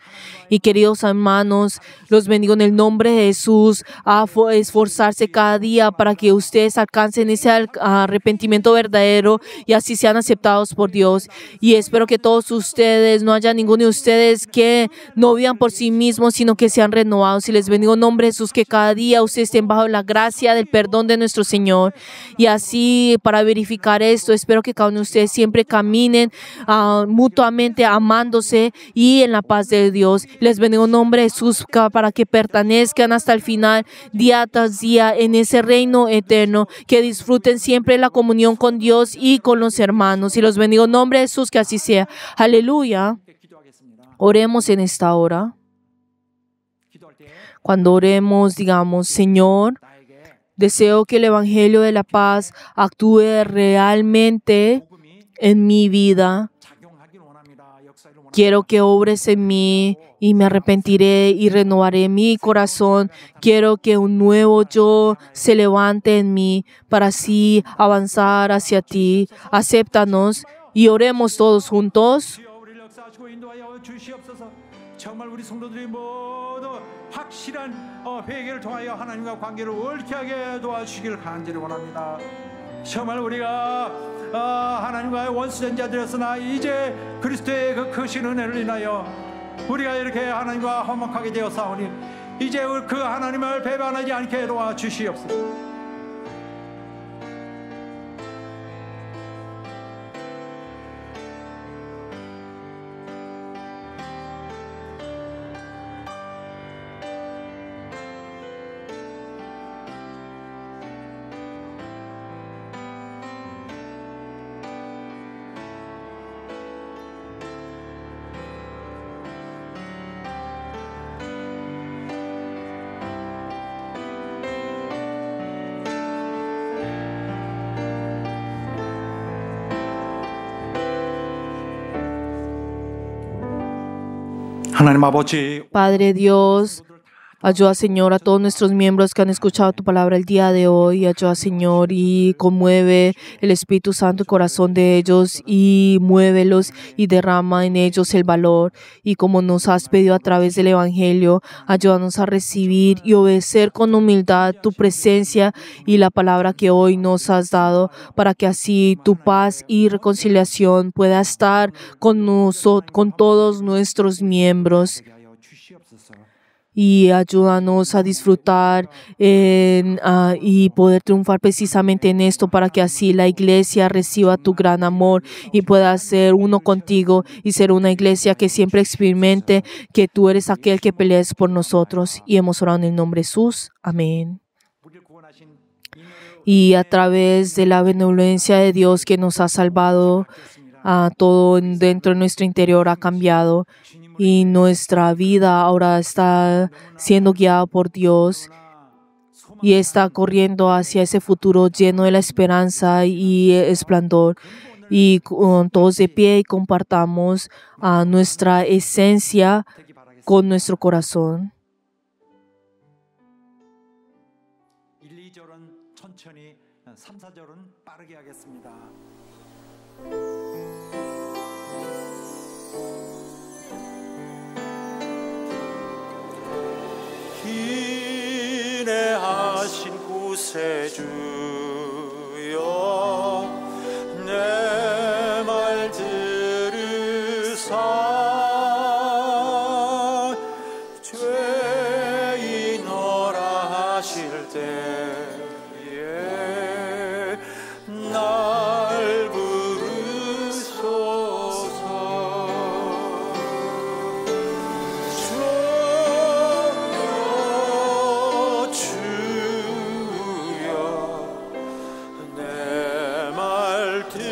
Y queridos hermanos, los bendigo en el nombre de Jesús a esforzarse cada día para que ustedes alcancen ese arrepentimiento verdadero y así sean aceptados por Dios. Y espero que todos ustedes, no haya ninguno de ustedes que no vivan por sí mismos, sino que sean renovados. Y les bendigo en nombre de Jesús, que cada día ustedes estén bajo la gracia del perdón de nuestro Señor. Y así, para verificar esto, espero que cada uno de ustedes siempre caminen mutuamente amándose y en la paz de Dios. Les bendigo en nombre de Jesús para que pertenezcan hasta el final, día tras día, en ese reino eterno, que disfruten siempre la comunión con Dios y con los hermanos. Y los bendigo en nombre de Jesús, que así sea. Aleluya. Oremos en esta hora. Cuando oremos, digamos, Señor, deseo que el Evangelio de la paz actúe realmente en mi vida. Quiero que obres en mí y me arrepentiré y renovaré mi corazón. Quiero que un nuevo yo se levante en mí para así avanzar hacia ti. Acéptanos y oremos todos juntos. 확실한 회개를 통하여 하나님과 관계를 옳게 하게 도와주시기를 간절히 원합니다. 정말 우리가 하나님과의 원수된 자들이었으나 이제 그리스도의 그 크신 은혜를 인하여 우리가 이렇게 하나님과 화목하게 되었사오니 이제 그 하나님을 배반하지 않게 도와주시옵소서. 하나님 아버지, Padre Dios, Ayuda, Señor, a todos nuestros miembros que han escuchado tu palabra el día de hoy. Ayuda, Señor, y conmueve el Espíritu Santo el corazón de ellos y muévelos y derrama en ellos el valor. Y como nos has pedido a través del Evangelio, ayúdanos a recibir y obedecer con humildad tu presencia y la palabra que hoy nos has dado, para que así tu paz y reconciliación pueda estar con nosotros, con todos nuestros miembros. Y ayúdanos a disfrutar y poder triunfar precisamente en esto, para que así la iglesia reciba tu gran amor y pueda ser uno contigo y ser una iglesia que siempre experimente que tú eres aquel que peleas por nosotros. Y hemos orado en el nombre de Jesús. Amén. Y a través de la benevolencia de Dios que nos ha salvado, todo dentro de nuestro interior ha cambiado. Y nuestra vida ahora está siendo guiada por Dios y está corriendo hacia ese futuro lleno de la esperanza y esplendor. Y con todos de pie y compartamos nuestra esencia con nuestro corazón. 1, 2절은 천천히, 3, 4절은 빠르게 하겠습니다. 기내하신 구세주여 내 말 들으사 죄인어라 하실 때에 날 부르소서. 주여 내 말 들으사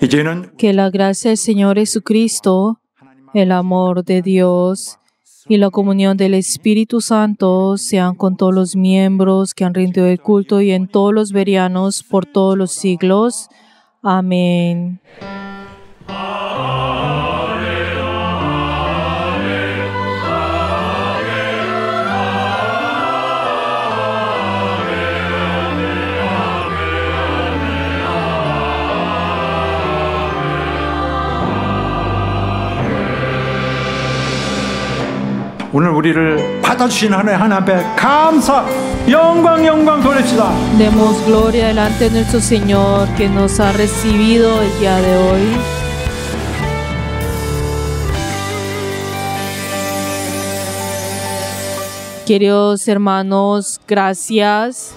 이제는 Que la gracia del Señor Jesucristo, el amor de Dios y la comunión del Espíritu Santo sean con todos los miembros que han rendido el culto y en todos los verianos por todos los siglos. Amén. 오늘 우리를 받아주신 하나님 앞에 감사, 영광 돌립시다. Demos gloria delante de nuestro Señor que nos ha recibido el día de hoy. Queridos hermanos, gracias